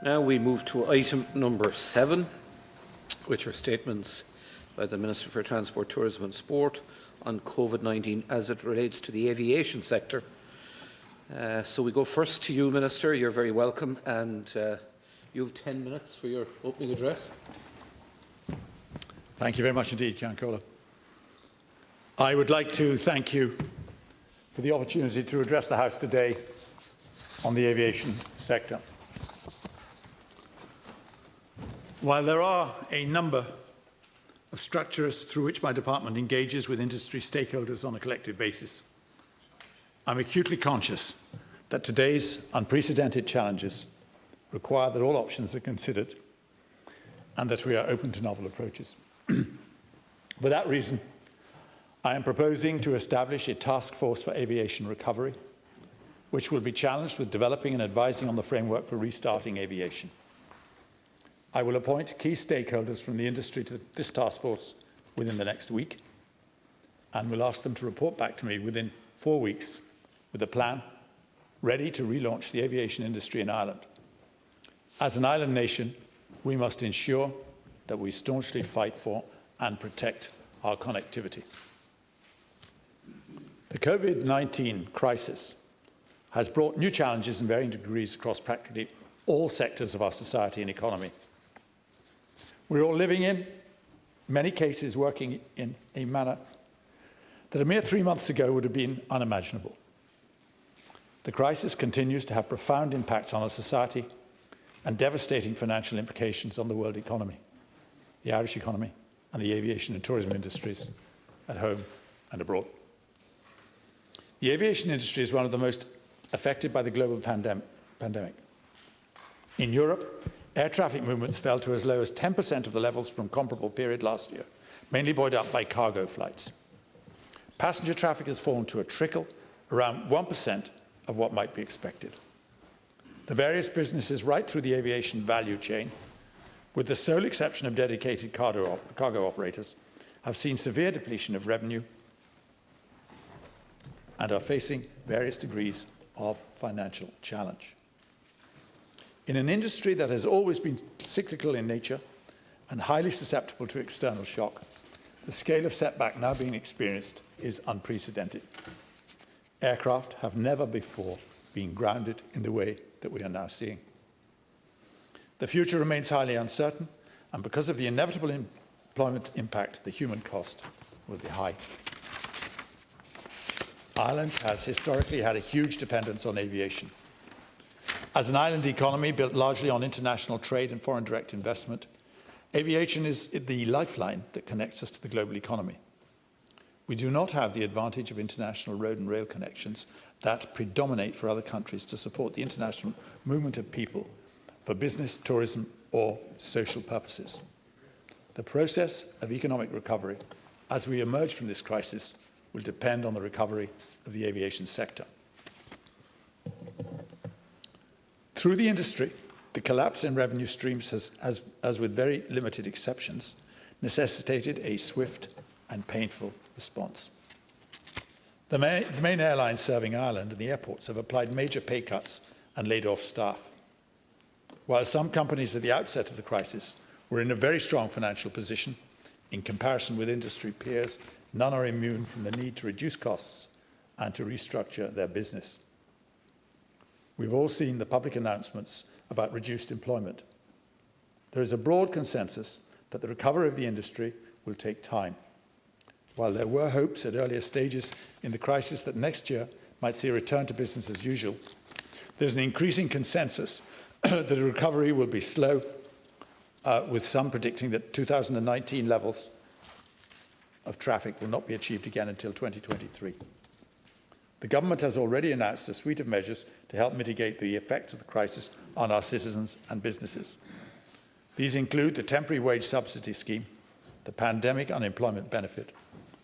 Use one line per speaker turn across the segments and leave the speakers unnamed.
Now we move to item number 7, which are statements by the Minister for Transport, Tourism and Sport on COVID-19 as it relates to the aviation sector. So we go first to you, Minister. You're very welcome, and you have 10 minutes for your opening address.
Thank you very much indeed, Kieran. I would like to thank you for the opportunity to address the House today on the aviation sector. While there are a number of structures through which my department engages with industry stakeholders on a collective basis, I'm acutely conscious that today's unprecedented challenges require that all options are considered and that we are open to novel approaches. For that reason, I am proposing to establish a task force for aviation recovery, which will be challenged with developing and advising on the framework for restarting aviation. I will appoint key stakeholders from the industry to this task force within the next week and will ask them to report back to me within 4 weeks with a plan ready to relaunch the aviation industry in Ireland. As an island nation, we must ensure that we staunchly fight for and protect our connectivity. The COVID-19 crisis has brought new challenges in varying degrees across practically all sectors of our society and economy. We're all living in many cases working in a manner that a mere 3 months ago would have been unimaginable. The crisis continues to have profound impacts on our society and devastating financial implications on the world economy, the Irish economy, and the aviation and tourism industries at home and abroad. The aviation industry is one of the most affected by the global pandemic. In Europe, air traffic movements fell to as low as 10% of the levels from comparable period last year, mainly buoyed up by cargo flights. Passenger traffic has fallen to a trickle, around 1% of what might be expected. The various businesses right through the aviation value chain, with the sole exception of dedicated cargo operators, have seen severe depletion of revenue and are facing various degrees of financial challenge. In an industry that has always been cyclical in nature and highly susceptible to external shock, the scale of setback now being experienced is unprecedented. Aircraft have never before been grounded in the way that we are now seeing. The future remains highly uncertain, and because of the inevitable employment impact, the human cost will be high. Ireland has historically had a huge dependence on aviation. As an island economy built largely on international trade and foreign direct investment, aviation is the lifeline that connects us to the global economy. We do not have the advantage of international road and rail connections that predominate for other countries to support the international movement of people for business, tourism, or social purposes. The process of economic recovery, as we emerge from this crisis, will depend on the recovery of the aviation sector. Through the industry, the collapse in revenue streams has, as with very limited exceptions, necessitated a swift and painful response. The main airlines serving Ireland and the airports have applied major pay cuts and laid off staff. While some companies at the outset of the crisis were in a very strong financial position, in comparison with industry peers, none are immune from the need to reduce costs and to restructure their business. We've all seen the public announcements about reduced employment. There is a broad consensus that the recovery of the industry will take time. While there were hopes at earlier stages in the crisis that next year might see a return to business as usual, there's an increasing consensus that the recovery will be slow, with some predicting that 2019 levels of traffic will not be achieved again until 2023. The government has already announced a suite of measures to help mitigate the effects of the crisis on our citizens and businesses. These include the temporary wage subsidy scheme, the pandemic unemployment benefit,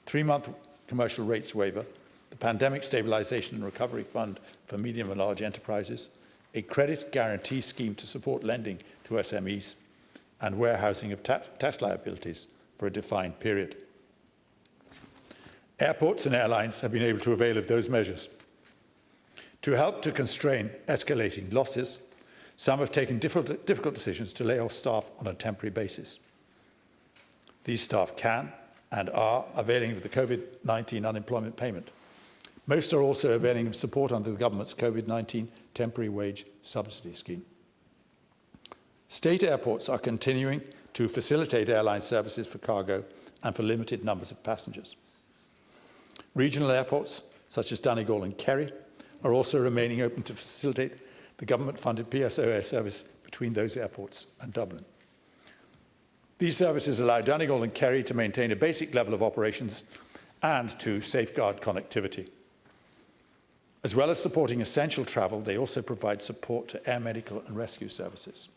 3-month commercial rates waiver, the pandemic stabilisation and recovery fund for medium and large enterprises, a credit guarantee scheme to support lending to SMEs, and warehousing of tax liabilities for a defined period. Airports and airlines have been able to avail of those measures. To help to constrain escalating losses, Some have taken difficult decisions to lay off staff on a temporary basis. These staff can and are availing of the COVID-19 unemployment payment. Most are also availing of support under the government's COVID-19 temporary wage subsidy scheme. State airports are continuing to facilitate airline services for cargo and for limited numbers of passengers. Regional airports, such as Donegal and Carey, are also remaining open to facilitate the government-funded PSO air service between those airports and Dublin. These services allow Donegal and Carey to maintain a basic level of operations and to safeguard connectivity. As well as supporting essential travel, they also provide support to air medical and rescue services.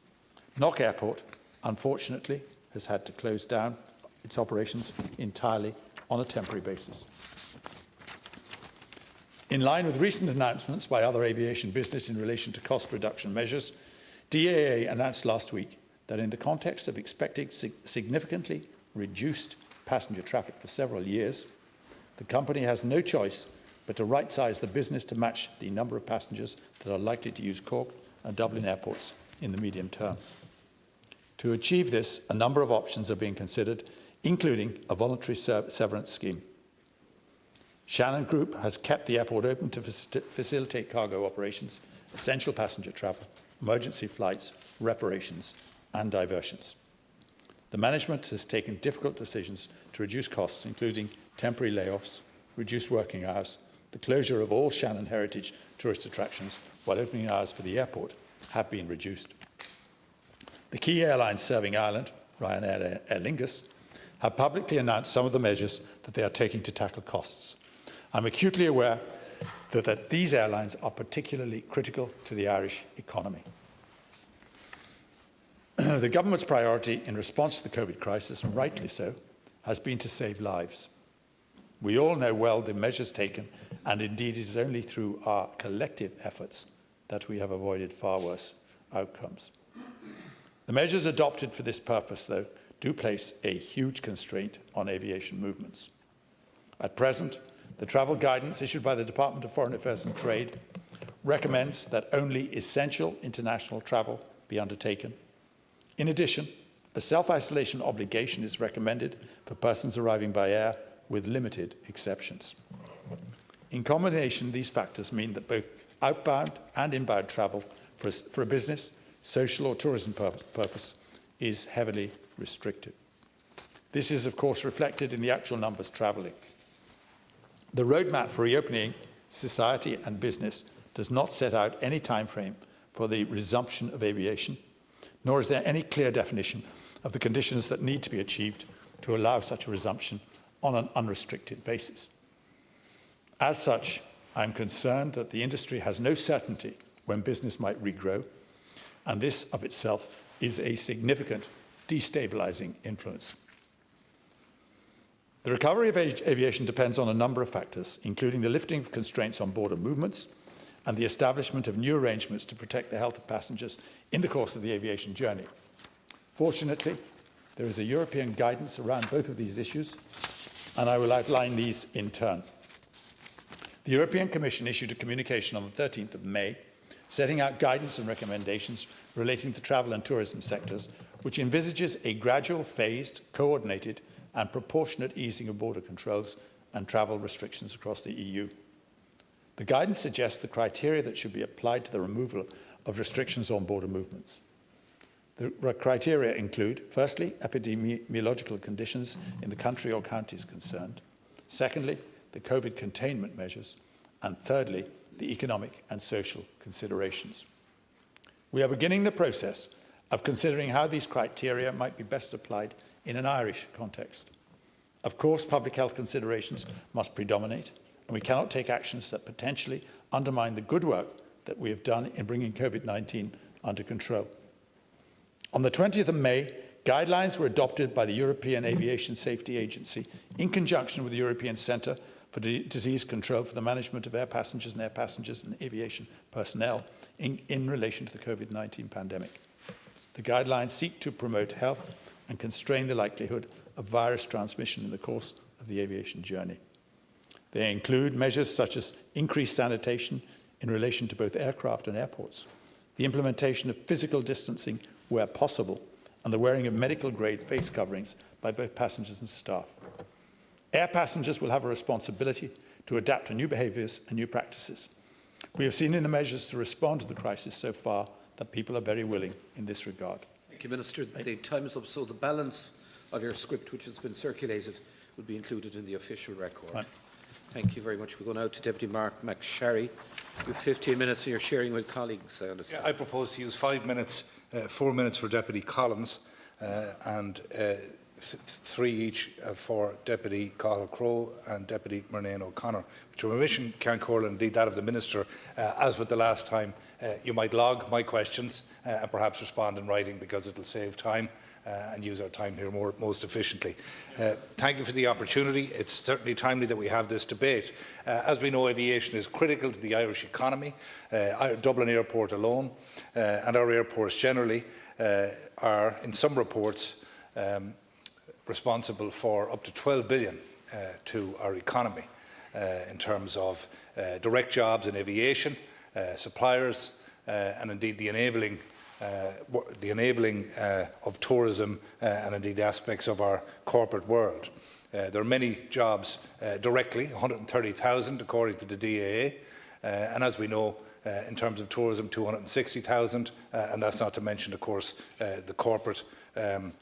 Knock Airport, unfortunately, has had to close down its operations entirely on a temporary basis. In line with recent announcements by other aviation business in relation to cost reduction measures, DAA announced last week that in the context of expecting significantly reduced passenger traffic for several years, the company has no choice but to right-size the business to match the number of passengers that are likely to use Cork and Dublin airports in the medium term. To achieve this, a number of options are being considered, including a voluntary severance scheme. Shannon Group has kept the airport open to facilitate cargo operations, essential passenger travel, emergency flights, reparations and diversions. The management has taken difficult decisions to reduce costs, including temporary layoffs, reduced working hours, the closure of all Shannon heritage tourist attractions, while opening hours for the airport have been reduced. The key airlines serving Ireland, Ryanair and Aer Lingus, have publicly announced some of the measures that they are taking to tackle costs. I'm acutely aware that these airlines are particularly critical to the Irish economy. The government's priority in response to the COVID crisis, and rightly so, has been to save lives. We all know well the measures taken, and indeed it is only through our collective efforts that we have avoided far worse outcomes. The measures adopted for this purpose, though, do place a huge constraint on aviation movements. At present, the travel guidance issued by the Department of Foreign Affairs and Trade recommends that only essential international travel be undertaken. In addition, a self-isolation obligation is recommended for persons arriving by air, with limited exceptions. In combination, these factors mean that both outbound and inbound travel for a business, social or tourism purpose is heavily restricted. This is, of course, reflected in the actual numbers travelling. The roadmap for reopening society and business does not set out any time frame for the resumption of aviation, nor is there any clear definition of the conditions that need to be achieved to allow such a resumption on an unrestricted basis. As such, I'm concerned that the industry has no certainty when business might regrow, and this of itself is a significant destabilising influence. The recovery of aviation depends on a number of factors, including the lifting of constraints on border movements and the establishment of new arrangements to protect the health of passengers in the course of the aviation journey. Fortunately, there is a European guidance around both of these issues, and I will outline these in turn. The European Commission issued a communication on the 13th of May, setting out guidance and recommendations relating to travel and tourism sectors, which envisages a gradual, phased, coordinated and proportionate easing of border controls and travel restrictions across the EU. The guidance suggests the criteria that should be applied to the removal of restrictions on border movements. The criteria include, firstly, epidemiological conditions in the country or counties concerned, secondly, the COVID containment measures, and thirdly, the economic and social considerations. We are beginning the process of considering how these criteria might be best applied in an Irish context. Of course, public health considerations must predominate, and we cannot take actions that potentially undermine the good work that we have done in bringing COVID-19 under control. On the 20th of May, guidelines were adopted by the European Aviation Safety Agency in conjunction with the European Centre for Disease Control for the management of air passengers and aviation personnel in relation to the COVID-19 pandemic. The guidelines seek to promote health and constrain the likelihood of virus transmission in the course of the aviation journey. They include measures such as increased sanitation in relation to both aircraft and airports, the implementation of physical distancing where possible, and the wearing of medical-grade face coverings by both passengers and staff. Air passengers will have a responsibility to adapt to new behaviours and new practices. We have seen in the measures to respond to the crisis so far that people are very willing in this regard.
Thank you, Minister. The time is up, so the balance of your script, which has been circulated, will be included in the official record.
Right.
Thank you very much. We go now to Deputy Marc MacSharry. You have 15 minutes and you're sharing with colleagues, I understand.
Yeah, I propose to use 5 minutes, 4 minutes for Deputy Collins and 3 each for Deputy Cathal Crowe and Deputy Murnane O'Connor. Which are my mission, Kieran, and indeed that of the Minister. As with the last time, you might log my questions and perhaps respond in writing, because it will save time and use our time here most efficiently. Thank you for the opportunity. It's certainly timely that we have this debate. As we know, aviation is critical to the Irish economy. Dublin Airport alone and our airports generally are, in some reports, responsible for up to 12 billion to our economy in terms of direct jobs in aviation, suppliers, and indeed the enabling of tourism and indeed aspects of our corporate world. There are many jobs directly, 130,000 according to the DAA, and as we know, in terms of tourism, 260,000, and that's not to mention, of course, the corporate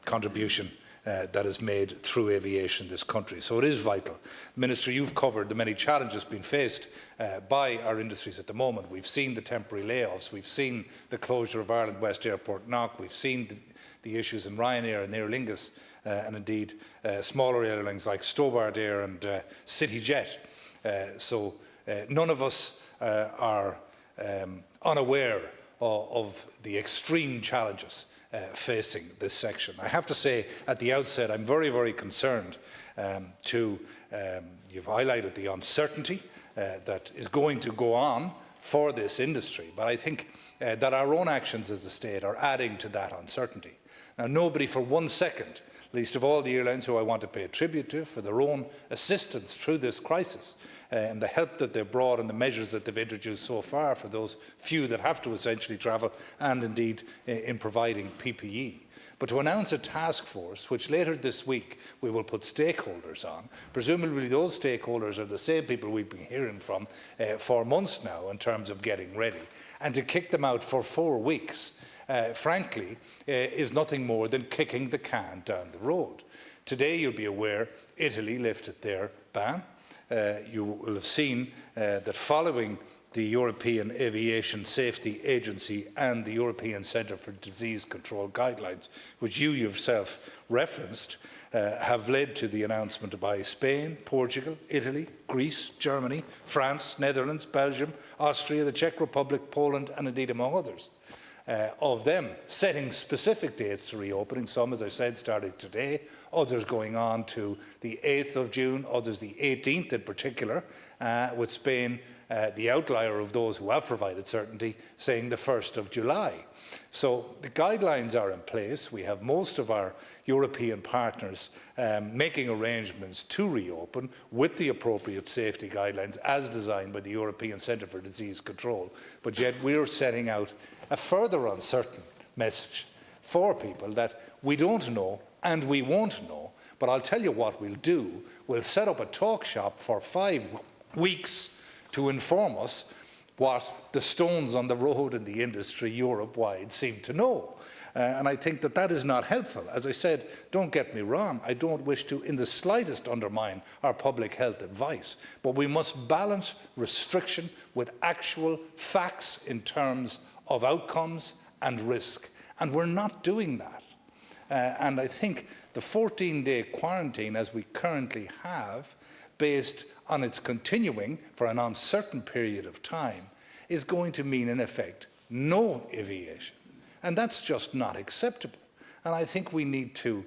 contribution that is made through aviation in this country. So it is vital. Minister, you've covered the many challenges being faced by our industries at the moment. We've seen the temporary layoffs, we've seen the closure of Ireland West Airport Knock, we've seen the issues in Ryanair and Aer Lingus, and indeed smaller airlines like Stobart Air and CityJet. So none of us are unaware of the extreme challenges facing this section. I have to say at the outset I'm very, very concerned you've highlighted the uncertainty that is going to go on for this industry, but I think that our own actions as a state are adding to that uncertainty. Now, nobody for 1 second, least of all the airlines who I want to pay tribute to for their own assistance through this crisis and the help that they've brought and the measures that they've introduced so far for those few that have to essentially travel, and indeed in providing PPE. But to announce a task force, which later this week we will put stakeholders on, presumably those stakeholders are the same people we've been hearing from for months now in terms of getting ready, and to kick them out for 4 weeks, frankly, is nothing more than kicking the can down the road. Today, you'll be aware, Italy lifted their ban. You will have seen that following the European Aviation Safety Agency and the European Centre for Disease Control guidelines, which you yourself referenced, have led to the announcement by Spain, Portugal, Italy, Greece, Germany, France, Netherlands, Belgium, Austria, the Czech Republic, Poland, and indeed among others, of them setting specific dates to reopening. Some, as I said, started today, others going on to the 8th of June, others the 18th in particular, with Spain, the outlier of those who have provided certainty, saying the 1st of July. So the guidelines are in place. We have most of our European partners making arrangements to reopen with the appropriate safety guidelines as designed by the European Centre for Disease Control. But yet we're setting out a further uncertain message for people that we don't know and we won't know. But I'll tell you what we'll do. We'll set up a talk shop for 5 weeks to inform us what the stones on the road in the industry Europe-wide seem to know. And I think that that is not helpful. As I said, don't get me wrong, I don't wish to in the slightest undermine our public health advice, but we must balance restriction with actual facts in terms of outcomes and risk, and we're not doing that. And I think the 14-day quarantine, as we currently have, based on its continuing for an uncertain period of time, is going to mean, in effect, no aviation. And that's just not acceptable. And I think we need to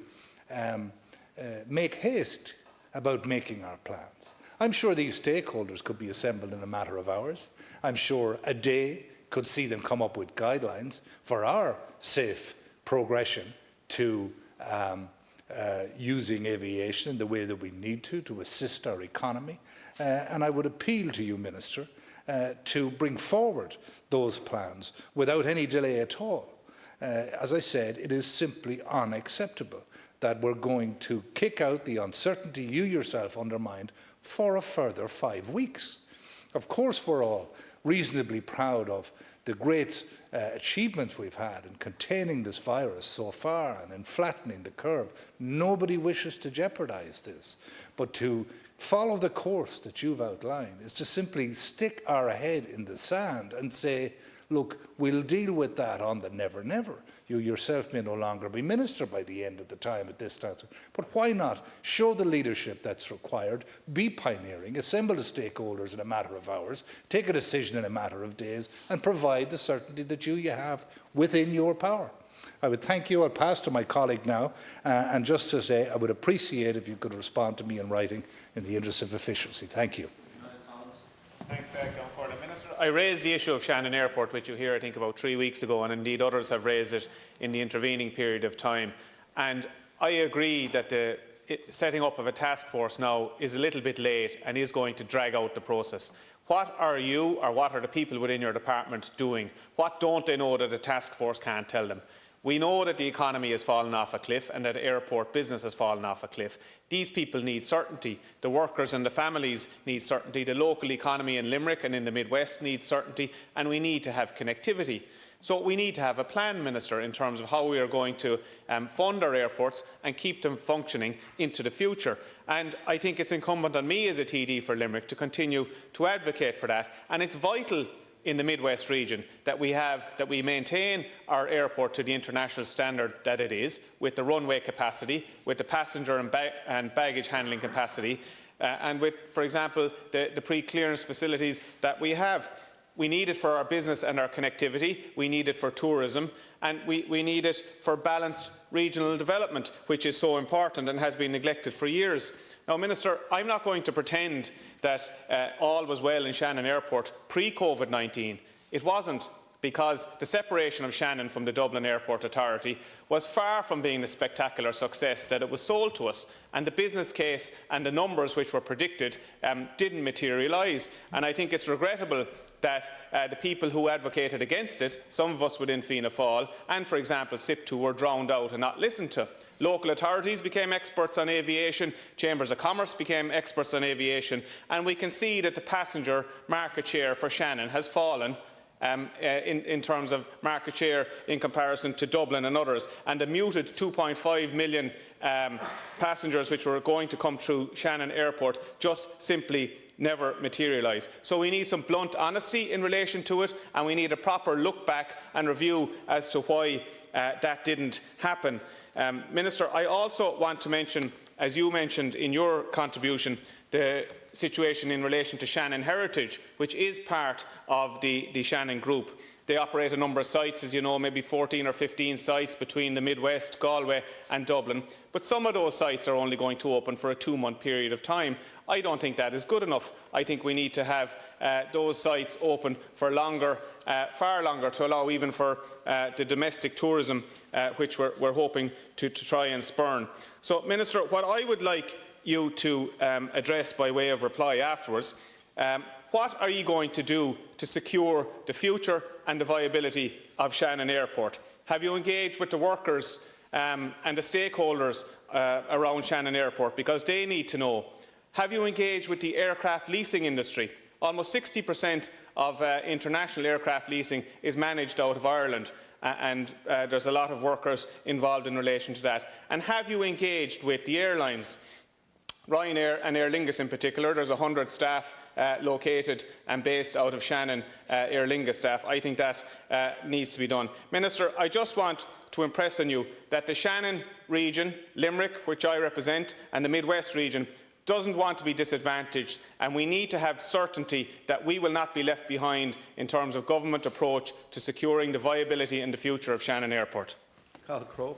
make haste about making our plans. I'm sure these stakeholders could be assembled in a matter of hours. I'm sure a day could see them come up with guidelines for our safe progression to using aviation in the way that we need to assist our economy. And I would appeal to you, Minister, to bring forward those plans without any delay at all. As I said, it is simply unacceptable that we're going to kick out the uncertainty you yourself undermined for a further 5 weeks. Of course, we're all reasonably proud of the great achievements we've had in containing this virus so far and in flattening the curve. Nobody wishes to jeopardise this, but to follow the course that you've outlined is to simply stick our head in the sand and say, look, we'll deal with that on the never, never. You yourself may no longer be minister by the end of the time at this time. But why not show the leadership that's required, be pioneering, assemble the stakeholders in a matter of hours, take a decision in a matter of days, and provide the certainty that you have within your power. I would thank you. I'll pass to my colleague now. And just to say, I would appreciate if you could respond to me in writing in the interest of efficiency. Thank you.
Thanks, Councillor Minister. I raised the issue of Shannon Airport with you here, I think, about 3 weeks ago, and indeed others have raised it in the intervening period of time. And I agree that the setting up of a task force now is a little bit late and is going to drag out the process. What are you, or what are the people within your department doing? What don't they know that the task force can't tell them? We know that the economy has fallen off a cliff and that airport business has fallen off a cliff. These people need certainty. The workers and the families need certainty. The local economy in Limerick and in the Midwest needs certainty, and we need to have connectivity. So we need to have a plan, Minister, in terms of how we are going to fund our airports and keep them functioning into the future. And I think it's incumbent on me as a TD for Limerick to continue to advocate for that. And it's vital in the Midwest region that we maintain our airport to the international standard that it is, with the runway capacity, with the passenger and baggage handling capacity, and with, for example, the pre-clearance facilities that we have. We need it for our business and our connectivity, we need it for tourism, and we need it for balanced regional development, which is so important and has been neglected for years. Now, Minister, I'm not going to pretend that all was well in Shannon Airport pre-COVID-19. It wasn't, because the separation of Shannon from the Dublin Airport Authority was far from being the spectacular success that it was sold to us, and the business case and the numbers which were predicted didn't materialise. And I think it's regrettable that the people who advocated against it, some of us within Fianna Fáil, and for example SIP2, were drowned out and not listened to. Local authorities became experts on aviation, chambers of commerce became experts on aviation, and we can see that the passenger market share for Shannon has fallen in terms of market share in comparison to Dublin and others, and the muted 2.5 million passengers which were going to come through Shannon Airport just simply never materialise. So we need some blunt honesty in relation to it, and we need a proper look back and review as to why that didn't happen. Minister, I also want to mention, as you mentioned in your contribution, the situation in relation to Shannon Heritage, which is part of the Shannon Group. They operate a number of sites, as you know, maybe 14 or 15 sites between the Midwest, Galway and Dublin. But some of those sites are only going to open for a 2-month period of time. I don't think that is good enough. I think we need to have those sites open for longer, far longer, to allow even for the domestic tourism which we're hoping to try and spurn. So, Minister, what I would like you to address by way of reply afterwards, what are you going to do to secure the future and the viability of Shannon Airport? Have you engaged with the workers and the stakeholders around Shannon Airport, because they need to know? Have you engaged with the aircraft leasing industry? Almost 60% of international aircraft leasing is managed out of Ireland, and there's a lot of workers involved in relation to that. And have you engaged with the airlines? Ryanair and Aer Lingus in particular. There's 100 staff located and based out of Shannon, Aer Lingus staff. I think that needs to be done. Minister, I just want to impress on you that the Shannon region, Limerick, which I represent, and the Midwest region doesn't want to be disadvantaged, and we need to have certainty that we will not be left behind in terms of government approach to securing the viability and the future of Shannon Airport.
Crowe.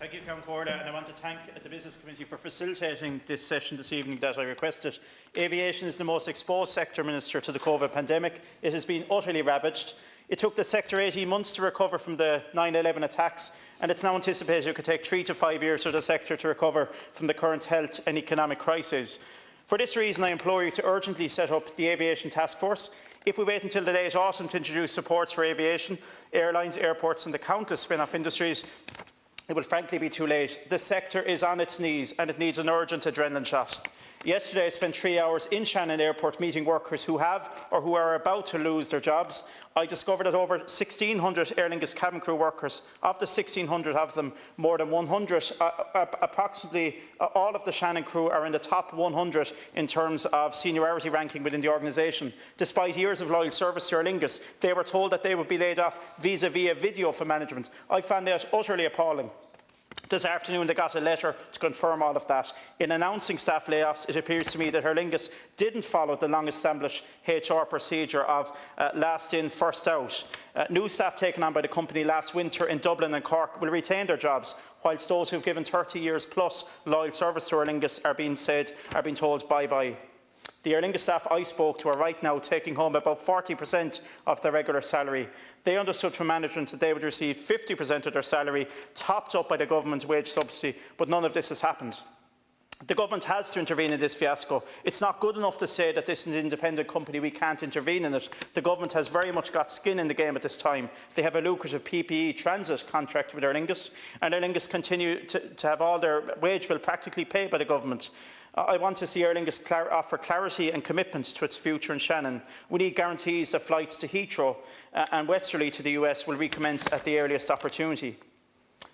Thank you, Councillor, and I want to thank the Business Committee for facilitating this session this evening that I requested. Aviation is the most exposed sector, Minister, to the COVID pandemic. It has been utterly ravaged. It took the sector 18 months to recover from the 9/11 attacks, and it's now anticipated it could take 3 to 5 years for the sector to recover from the current health and economic crisis. For this reason, I implore you to urgently set up the Aviation Task Force. If we wait until the late autumn to introduce supports for aviation, airlines, airports and the countless spin-off industries, it will frankly be too late. The sector is on its knees and it needs an urgent adrenaline shot. Yesterday I spent 3 hours in Shannon Airport meeting workers who have or who are about to lose their jobs. I discovered that over 1,600 Aer Lingus cabin crew workers, of the 1,600 of them, more than 100, approximately all of the Shannon crew are in the top 100 in terms of seniority ranking within the organisation. Despite years of loyal service to Aer Lingus, they were told that they would be laid off vis-à-vis a video from management. I found that utterly appalling. This afternoon they got a letter to confirm all of that. In announcing staff layoffs, it appears to me that Aer Lingus didn't follow the long-established HR procedure of last in, first out. New staff taken on by the company last winter in Dublin and Cork will retain their jobs, whilst those who have given 30 years plus loyal service to Aer Lingus are being told bye-bye. The Aer Lingus staff I spoke to are right now taking home about 40% of their regular salary. They understood from management that they would receive 50% of their salary, topped up by the government's wage subsidy, but none of this has happened. The government has to intervene in this fiasco. It's not good enough to say that this is an independent company, we can't intervene in it. The government has very much got skin in the game at this time. They have a lucrative PPE transit contract with Aer Lingus, and Aer Lingus continue to have all their wage bill practically paid by the government. I want to see Aer Lingus offer clarity and commitment to its future in Shannon. We need guarantees that flights to Heathrow and westerly to the US will recommence at the earliest opportunity.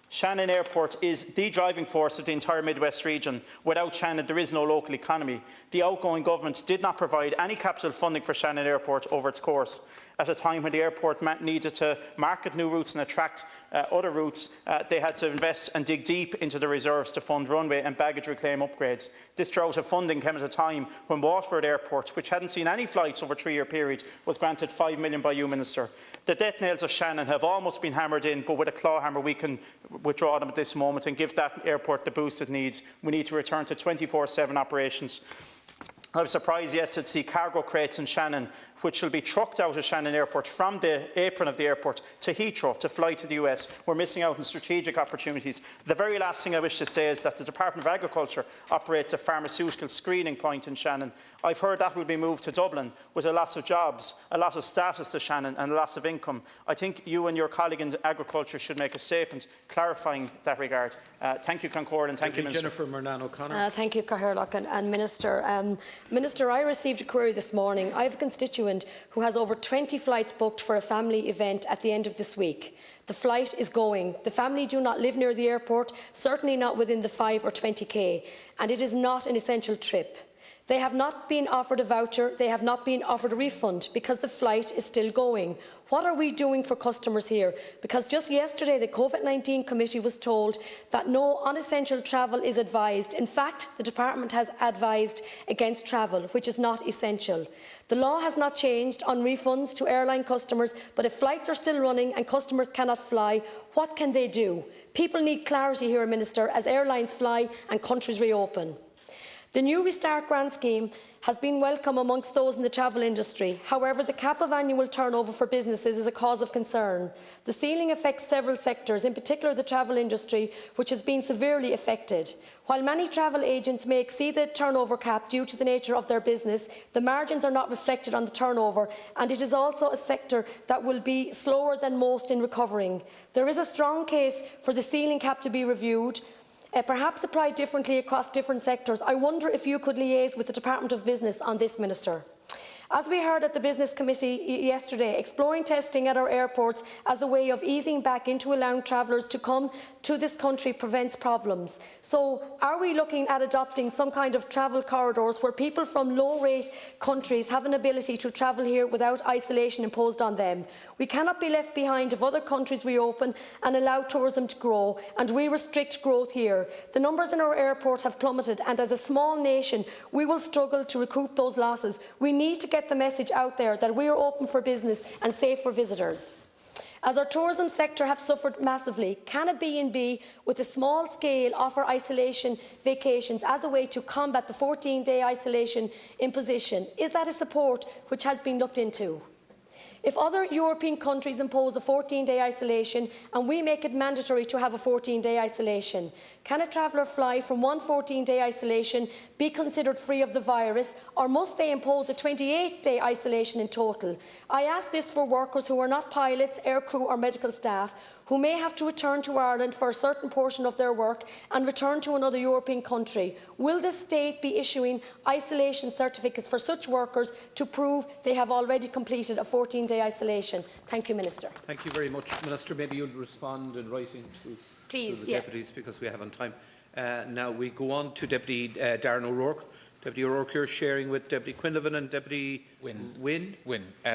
Shannon Airport is the driving force of the entire Midwest region. Without Shannon, there is no local economy. The outgoing government did not provide any capital funding for Shannon Airport over its course. At a time when the airport needed to market new routes and attract other routes, they had to invest and dig deep into the reserves to fund runway and baggage reclaim upgrades. This drought of funding came at a time when Waterford Airport, which hadn't seen any flights over a 3-year period, was granted $5 million by you, Minister. The death nails of Shannon have almost been hammered in, but with a claw hammer we can withdraw them at this moment and give that airport the boost it needs. We need to return to 24/7 operations. I was surprised yesterday to see cargo crates in Shannon, which will be trucked out of Shannon Airport from the apron of the airport to Heathrow to fly to the US. We're missing out on strategic opportunities. The very last thing I wish to say is that the Department of Agriculture operates a pharmaceutical screening point in Shannon. I've heard that will be moved to Dublin with a loss of jobs, a lot of status to Shannon and a loss of income. I think you and your colleague in Agriculture should make a statement clarifying that regard. Thank you, Concord, and thank you, Minister.
Jennifer Murnane O'Connor.
Thank you, Cathal and Minister. Minister, I received a query this morning. I have a constituent who has over 20 flights booked for a family event at the end of this week. The flight is going. The family do not live near the airport, certainly not within the 5 or 20k, and it is not an essential trip. They have not been offered a voucher, they have not been offered a refund because the flight is still going. What are we doing for customers here? Because just yesterday the COVID-19 committee was told that no unessential travel is advised. In fact, the department has advised against travel, which is not essential. The law has not changed on refunds to airline customers, but if flights are still running and customers cannot fly, what can they do? People need clarity here, Minister, as airlines fly and countries reopen. The new Restart Grant scheme has been welcome amongst those in the travel industry. However, the cap of annual turnover for businesses is a cause of concern. The ceiling affects several sectors, in particular the travel industry, which has been severely affected. While many travel agents may exceed the turnover cap due to the nature of their business, the margins are not reflected on the turnover, and it is also a sector that will be slower than most in recovering. There is a strong case for the ceiling cap to be reviewed, perhaps applied differently across different sectors. I wonder if you could liaise with the Department of Business on this, Minister. As we heard at the Business Committee yesterday, exploring testing at our airports as a way of easing back into allowing travellers to come to this country prevents problems. So are we looking at adopting some kind of travel corridors where people from low-rate countries have an ability to travel here without isolation imposed on them? We cannot be left behind if other countries reopen and allow tourism to grow, and we restrict growth here. The numbers in our airports have plummeted, and as a small nation, we will struggle to recoup those losses. We need to get the message out there that we are open for business and safe for visitors. As our tourism sector have suffered massively, can a B&B with a small scale offer isolation vacations as a way to combat the 14-day isolation imposition? Is that a support which has been looked into? If other European countries impose a 14-day isolation and we make it mandatory to have a 14-day isolation, can a traveller fly from one 14-day isolation be considered free of the virus, or must they impose a 28-day isolation in total? I ask this for workers who are not pilots, aircrew or medical staff, who may have to return to Ireland for a certain portion of their work and return to another European country. Will the state be issuing isolation certificates for such workers to prove they have already completed a 14-day isolation? Thank you, Minister.
Thank you very much, Minister. Maybe you'll respond in writing to the deputies, because we haven't time. Now we go on to Deputy Darren O'Rourke. Deputy O'Rourke, you're sharing with Deputy Quinlivan and Deputy Wynne.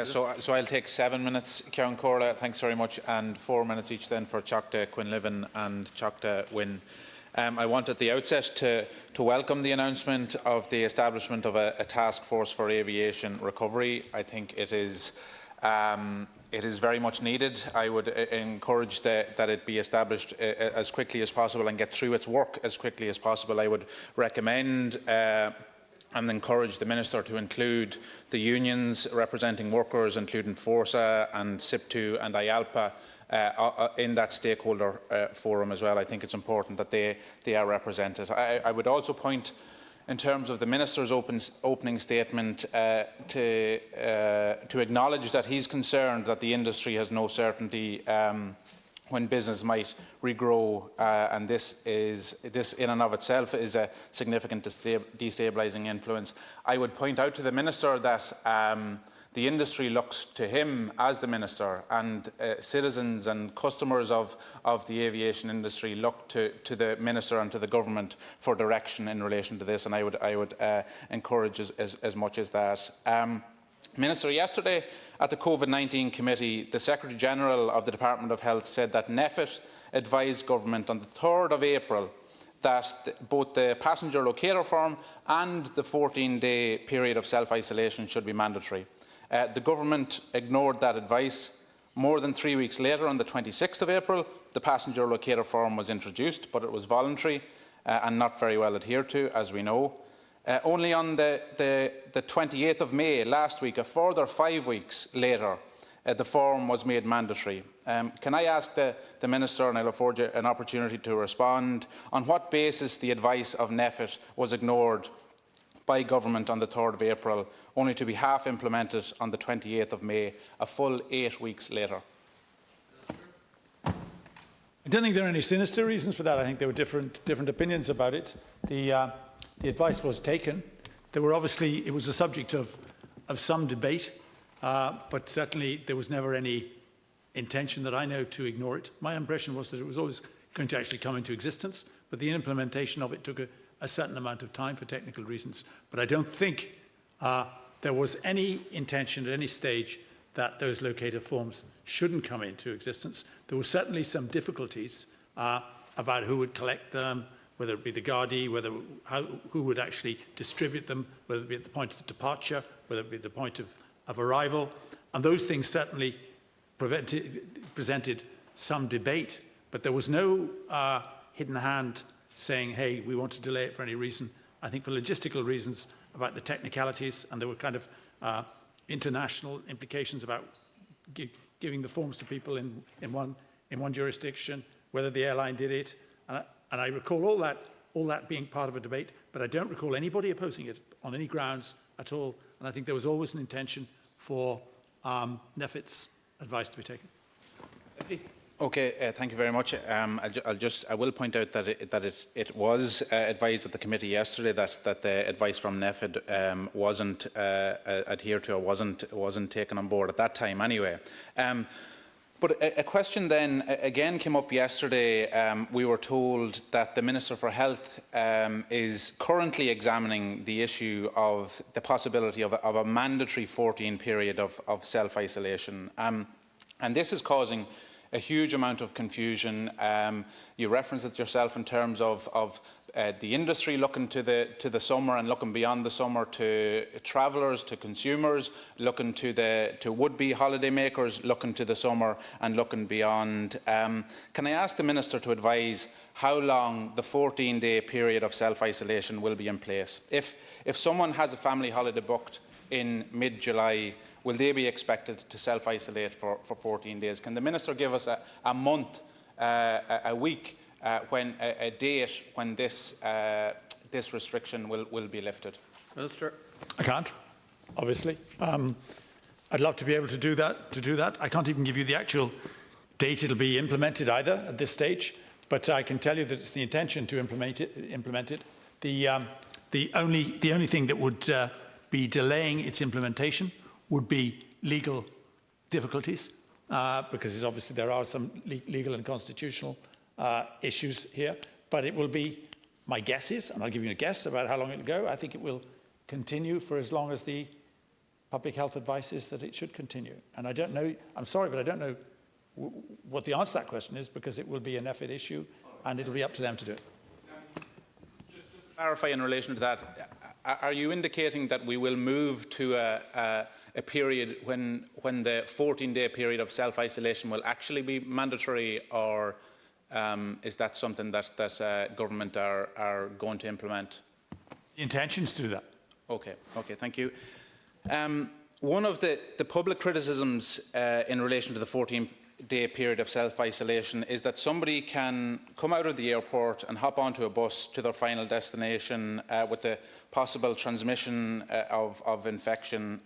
So I'll take 7 minutes, Kieran Corla, thanks very much, and 4 minutes each then for Chocta Quinlivan and Chocta Wynne. I want at the outset to welcome the announcement of the establishment of a task force for aviation recovery. I think it is very much needed. I would encourage that it be established as quickly as possible and get through its work as quickly as possible. I would recommend and encourage the Minister to include the unions representing workers, including Forsa and SIP2 and IALPA, in that stakeholder forum as well. I think it's important that they are represented. I would also point, in terms of the Minister's opening statement, to acknowledge that he's concerned that the industry has no certainty when business might regrow, and this in and of itself is a significant destabilising influence. I would point out to the Minister that the industry looks to him as the Minister, and citizens and customers of the aviation industry look to the Minister and to the Government for direction in relation to this, and I would encourage as much as that. Minister, yesterday at the COVID-19 committee, the Secretary-General of the Department of Health said that NPHET advised Government on the 3rd of April that both the passenger locator form and the 14-day period of self-isolation should be mandatory. The Government ignored that advice. More than 3 weeks later, on the 26th of April, the passenger locator form was introduced, but it was voluntary and not very well adhered to, as we know. Only on the 28th of May, last week, a further 5 weeks later, the form was made mandatory. Can I ask the Minister, and I look forward to an opportunity to respond, on what basis the advice of NPHET was ignored by Government on the 3rd of April, only to be half implemented on the 28th of May, a full 8 weeks later?
I don't think there are any sinister reasons for that. I think there were different opinions about it. The advice was taken. There were obviously, it was a subject of some debate, but certainly there was never any intention that I know to ignore it. My impression was that it was always going to actually come into existence, but the implementation of it took a certain amount of time for technical reasons. But I don't think there was any intention at any stage that those locator forms shouldn't come into existence. There were certainly some difficulties about who would collect them, whether it be the Gardaí, who would actually distribute them, whether it be at the point of departure, whether it be at the point of arrival. And those things certainly presented some debate, but there was no hidden hand saying, hey, we want to delay it for any reason. I think for logistical reasons about the technicalities, and there were kind of international implications about giving the forms to people in one jurisdiction, whether the airline did it. And I recall all that being part of a debate, but I don't recall anybody opposing it on any grounds at all. And I think there was always an intention for NPHET's advice to be taken.
Okay, thank you very much. I will point out that it was advised at the committee yesterday that the advice from NPHET wasn't adhered to, or wasn't taken on board at that time anyway. But a question then again came up yesterday. We were told that the Minister for Health is currently examining the issue of the possibility of a mandatory 14 period of self-isolation. And this is causing a huge amount of confusion. You referenced it yourself in terms of the industry looking to the summer and looking beyond the summer, to travellers, to consumers, looking to would-be holidaymakers, looking to the summer and looking beyond. Can I ask the Minister to advise how long the 14-day period of self-isolation will be in place? If someone has a family holiday booked in mid-July, will they be expected to self-isolate for 14 days? Can the Minister give us a month, a week, a date when this restriction will be lifted?
Minister.
I can't, obviously. I'd love to be able to do that. I can't even give you the actual date it'll be implemented either at this stage, but I can tell you that it's the intention to implement it. The only thing that would be delaying its implementation would be legal difficulties, because obviously there are some legal and constitutional issues here. But it will be, my guess is, and I'll give you a guess about how long it'll go, I think it will continue for as long as the public health advice is that it should continue. And I don't know, I'm sorry, but I don't know what the answer to that question is, because it will be an effort issue and it'll be up to them to do it.
Just to clarify in relation to that, are you indicating that we will move to a period when the 14-day period of self-isolation will actually be mandatory, or is that something that government are going to implement?
The intention is to do that.
Okay, thank you. One of the public criticisms in relation to the 14-day period of self-isolation is that somebody can come out of the airport and hop onto a bus to their final destination with the possible transmission of infection.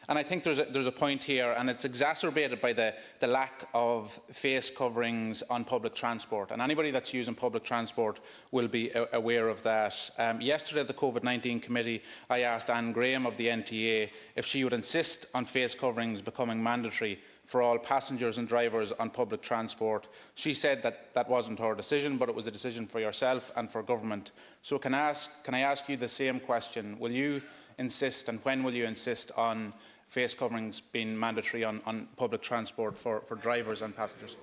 And I think there's a point here, and it's exacerbated by the lack of face coverings on public transport. And anybody that's using public transport will be aware of that. Yesterday at the COVID-19 committee, I asked Anne Graham of the NTA if she would insist on face coverings becoming mandatory for all passengers and drivers on public transport. She said that wasn't her decision, but it was a decision for yourself and for government. So can I ask you the same question? Will you insist, and when will you insist, on face coverings being mandatory on public transport for drivers and passengers?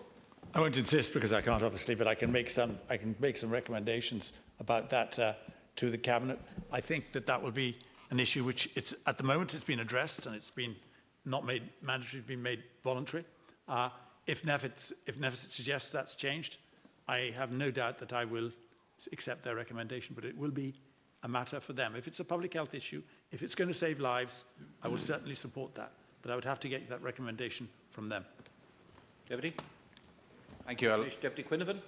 I won't insist, because I can't, obviously, but I can make some recommendations about that to the Cabinet. I think that will be an issue which at the moment it's been addressed, and it's been not made mandatory, been made voluntary. If NEFIT suggests that's changed, I have no doubt that I will accept their recommendation, but it will be a matter for them. If it's a public health issue, if it's going to save lives, I will certainly support that. But I would have to get that recommendation from them.
Deputy.
Thank you.
Deputy Quinlivan.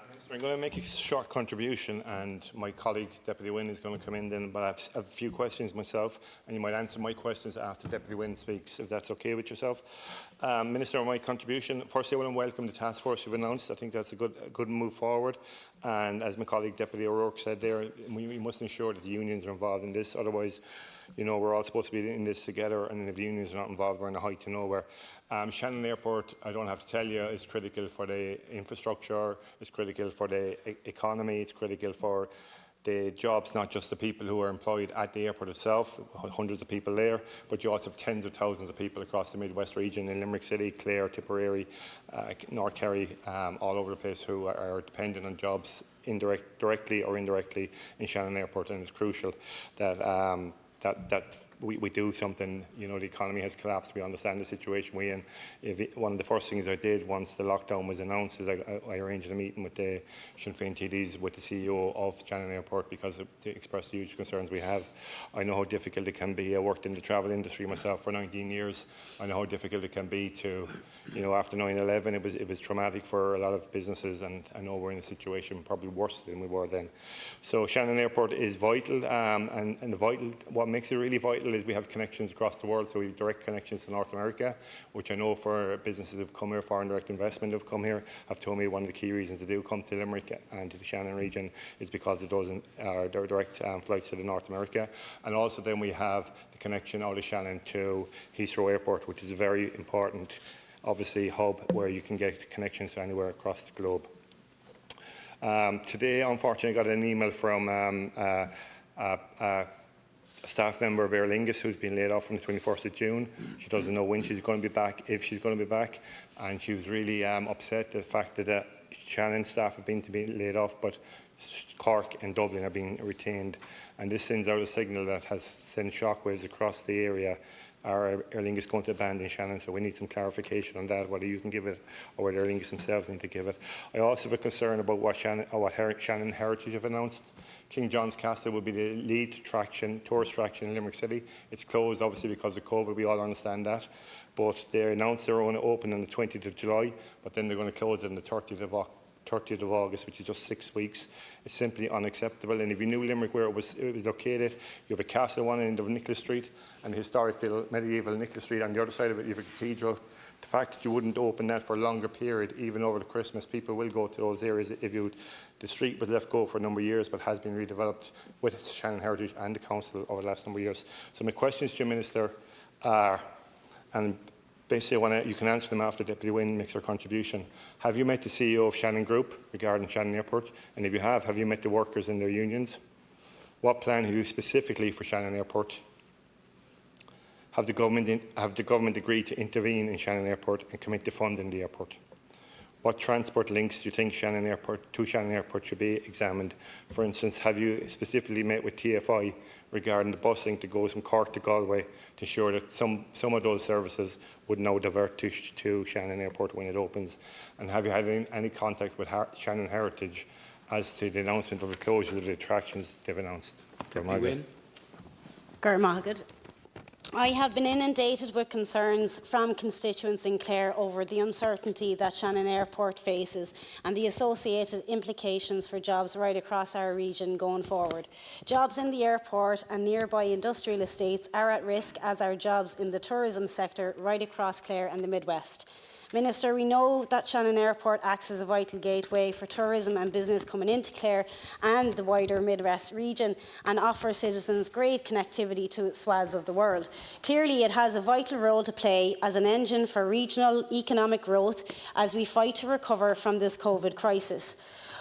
Minister, I'm going to make a short contribution, and my colleague Deputy Wynne is going to come in then, but I have a few questions myself, and you might answer my questions after Deputy Wynne speaks, if that's okay with yourself. Minister, my contribution, firstly I want to welcome the task force you've announced. I think that's a good move forward, and as my colleague Deputy O'Rourke said there, we must ensure that the unions are involved in this, otherwise, you know, we're all supposed to be in this together, and if the unions are not involved, we're in the height to nowhere. Shannon Airport, I don't have to tell you, is critical for the infrastructure, it's critical for the economy, it's critical for the jobs, not just the people who are employed at the airport itself, hundreds of people there, but you also have tens of thousands of people across the Midwest region, in Limerick City, Clare, Tipperary, North Kerry, all over the place, who are dependent on jobs directly or indirectly in Shannon Airport, and it's crucial that we do something. You know, the economy has collapsed. We understand the situation we're in. One of the first things I did once the lockdown was announced is I arranged a meeting with the Sinn Féin TDs, with the CEO of Shannon Airport, because to express the huge concerns we have. I know how difficult it can be. I worked in the travel industry myself for 19 years. I know how difficult it can be to, you know, after 9/11, it was traumatic for a lot of businesses, and I know we're in a situation probably worse than we were then. So Shannon Airport is vital, and what makes it really vital is we have connections across the world. So we have direct connections to North America, which I know for businesses who have come here, foreign direct investment have come here, have told me one of the key reasons they do come to Limerick and to the Shannon region is because of those direct flights to the North America. And also then we have the connection out of Shannon to Heathrow Airport, which is a very important, obviously, hub where you can get connections to anywhere across the globe. Today, unfortunately, I got an email from a staff member of Aer Lingus who's been laid off on the 21st of June. She doesn't know when she's going to be back, if she's going to be back, and she was really upset at the fact that the Shannon staff have been laid off, but Cork and Dublin are being retained, and this sends out a signal that has sent shockwaves across the area are Aer Lingus going to abandon Shannon? So we need some clarification on that, whether you can give it or whether Aer Lingus themselves need to give it. I also have a concern about what Shannon Heritage have announced. King John's Castle will be the lead tourist attraction in Limerick City. It's closed obviously because of COVID, we all understand that. But they announced they're going to open on the 20th of July, but then they're going to close it on the 30th of August, which is just 6 weeks. It's simply unacceptable. And if you knew Limerick where it was located, you have a castle at one end of Nicholas Street and a historical medieval Nicholas Street. On the other side of it, you have a cathedral. The fact that you wouldn't open that for a longer period, even over the Christmas, people will go to those areas. The street was left go for a number of years, but has been redeveloped with Shannon Heritage and the council over the last number of years. So my questions to you, Minister, are, and basically you can answer them after Deputy Wynne makes her contribution. Have you met the CEO of Shannon Group regarding Shannon Airport? And if you have you met the workers and their unions? What plan have you specifically for Shannon Airport? Have the government agreed to intervene in Shannon Airport and commit to funding the airport? What transport links do you think Shannon Airport should be examined? For instance, have you specifically met with TFI regarding the busing that goes from Cork to Galway to ensure that some of those services would now divert to Shannon Airport when it opens? And have you had any contact with Shannon Heritage as to the announcement of the closure of the attractions they've announced?
I have been inundated with concerns from constituents in Clare over the uncertainty that Shannon Airport faces and the associated implications for jobs right across our region going forward. Jobs in the airport and nearby industrial estates are at risk, as are jobs in the tourism sector right across Clare and the Midwest. Minister, we know that Shannon Airport acts as a vital gateway for tourism and business coming into Clare and the wider Midwest region and offers citizens great connectivity to swathes of the world. Clearly, it has a vital role to play as an engine for regional economic growth as we fight to recover from this COVID crisis.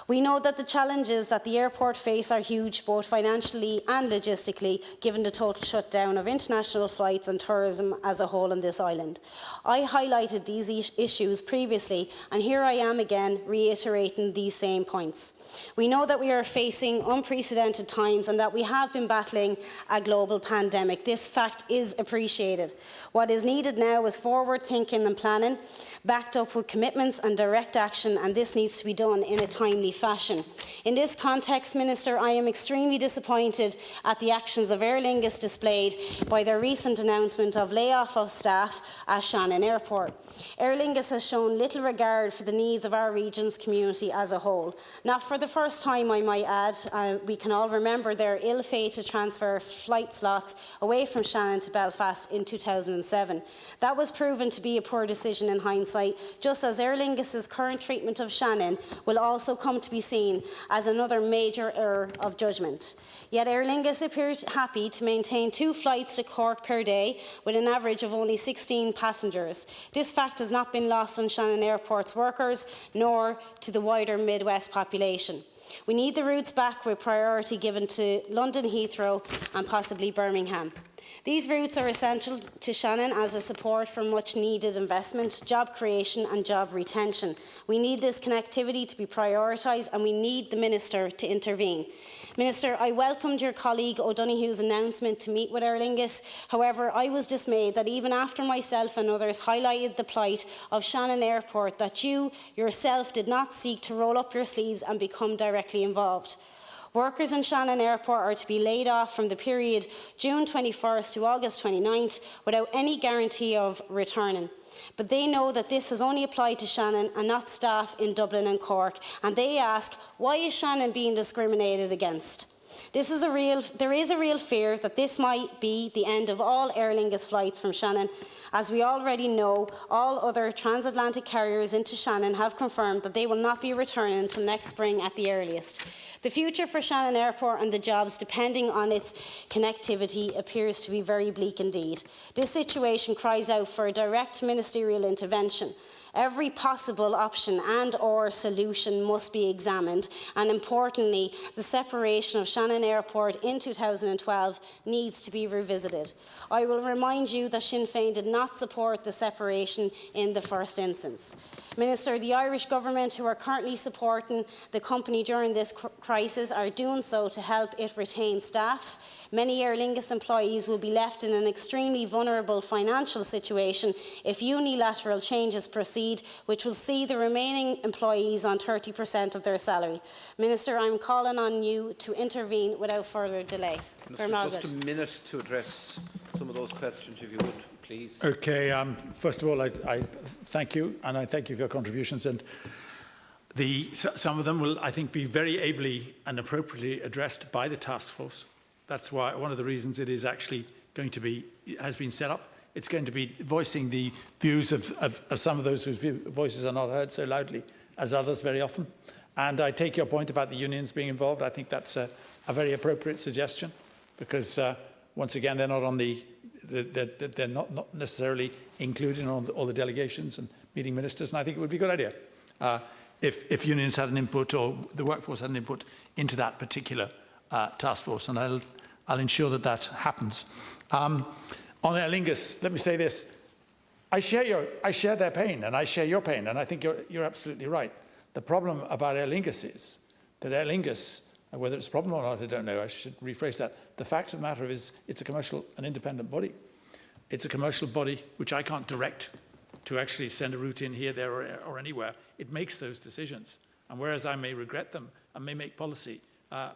We know that the challenges that the airport face are huge, both financially and logistically, given the total shutdown of international flights and tourism as a whole on this island. I highlighted these issues previously, and here I am again reiterating these same points. We know that we are facing unprecedented times and that we have been battling a global pandemic. This fact is appreciated. What is needed now is forward thinking and planning, backed up with commitments and direct action, and this needs to be done in a timely fashion. In this context, Minister, I am extremely disappointed at the actions of Aer Lingus displayed by their recent announcement of layoff of staff at Shannon Airport. Aer Lingus has shown little regard for the needs of our region's community as a whole. Not for the first time, I might add. We can all remember their ill-fated transfer of flight slots away from Shannon to Belfast in 2007. That was proven to be a poor decision in hindsight, just as Aer Lingus's current treatment of Shannon will also come to be seen as another major error of judgment. Yet Aer Lingus appeared happy to maintain 2 flights to Cork per day with an average of only 16 passengers. This fact has not been lost on Shannon Airport's workers, nor to the wider Midwest population. We need the routes back, with priority given to London Heathrow and possibly Birmingham. These routes are essential to Shannon as a support for much needed investment, job creation and job retention. We need this connectivity to be prioritised, and we need the Minister to intervene. Minister, I welcomed your colleague O'Donoghue's announcement to meet with Aer Lingus. However, I was dismayed that even after myself and others highlighted the plight of Shannon Airport, that you yourself did not seek to roll up your sleeves and become directly involved. Workers in Shannon Airport are to be laid off from the period June 21st to August 29th without any guarantee of returning. But they know that this has only applied to Shannon and not staff in Dublin and Cork, and they ask, why is Shannon being discriminated against? There is a real fear that this might be the end of all Aer Lingus flights from Shannon. As we already know, all other transatlantic carriers into Shannon have confirmed that they will not be returning until next spring at the earliest. The future for Shannon Airport and the jobs depending on its connectivity appears to be very bleak indeed. This situation cries out for a direct ministerial intervention. Every possible option and/or solution must be examined, and importantly, the separation of Shannon Airport in 2012 needs to be revisited. I will remind you that Sinn Féin did not support the separation in the first instance. Minister, the Irish Government, who are currently supporting the company during this crisis, are doing so to help it retain staff. Many Aer Lingus employees will be left in an extremely vulnerable financial situation if unilateral changes proceed, which will see the remaining employees on 30% of their salary. Minister, I am calling on you to intervene without further delay.
Minister, just a minute to address some of those questions, if you would, please.
Okay. First of all, I thank you, and I thank you for your contributions. And some of them will, I think, be very ably and appropriately addressed by the task force. That's why one of the reasons it is actually going to be, has been set up. It's going to be voicing the views of some of those whose voices are not heard so loudly as others very often. And I take your point about the unions being involved. I think that's a very appropriate suggestion, because once again, they're not on they're not necessarily included in all the delegations and meeting ministers. And I think it would be a good idea if unions had an input, or the workforce had an input into that particular task force, and I'll ensure that that happens. On Aer Lingus, let me say this: I share their pain, and I share your pain, and I think you're absolutely right. The problem about Aer Lingus is that Aer Lingus, whether it's a problem or not, I don't know. I should rephrase that. The fact of the matter is, it's a commercial and independent body. It's a commercial body which I can't direct to actually send a route in here, there, or anywhere. It makes those decisions, and whereas I may regret them and may make policy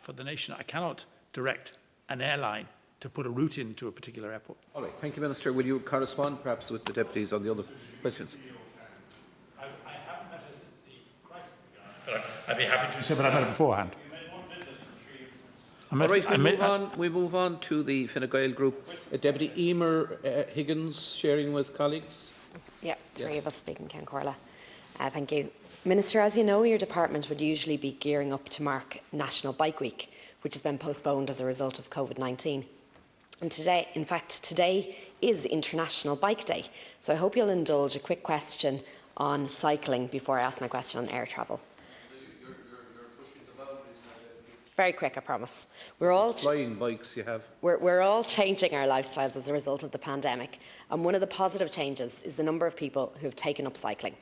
for the nation, I cannot direct an airline to put a route into a particular airport.
All right. Thank you, Minister. Will you correspond perhaps with the deputies on the other questions?
I haven't met her since the crisis began, but I'd be happy to say, but I met her beforehand.
All right, we move on to the Fine Gael group. Deputy Emer Higgins, sharing with colleagues.
Yeah, three of us speaking, Count Corla. Thank you. Minister, as you know, your department would usually be gearing up to mark National Bike Week, which has been postponed as a result of COVID-19. And today, in fact, today is International Bike Day. So I hope you'll indulge a quick question on cycling before I ask my question on air travel. Very quick, I promise. We're all
flying bikes you have.
We're all changing our lifestyles as a result of the pandemic, and one of the positive changes is the number of people who have taken up cycling.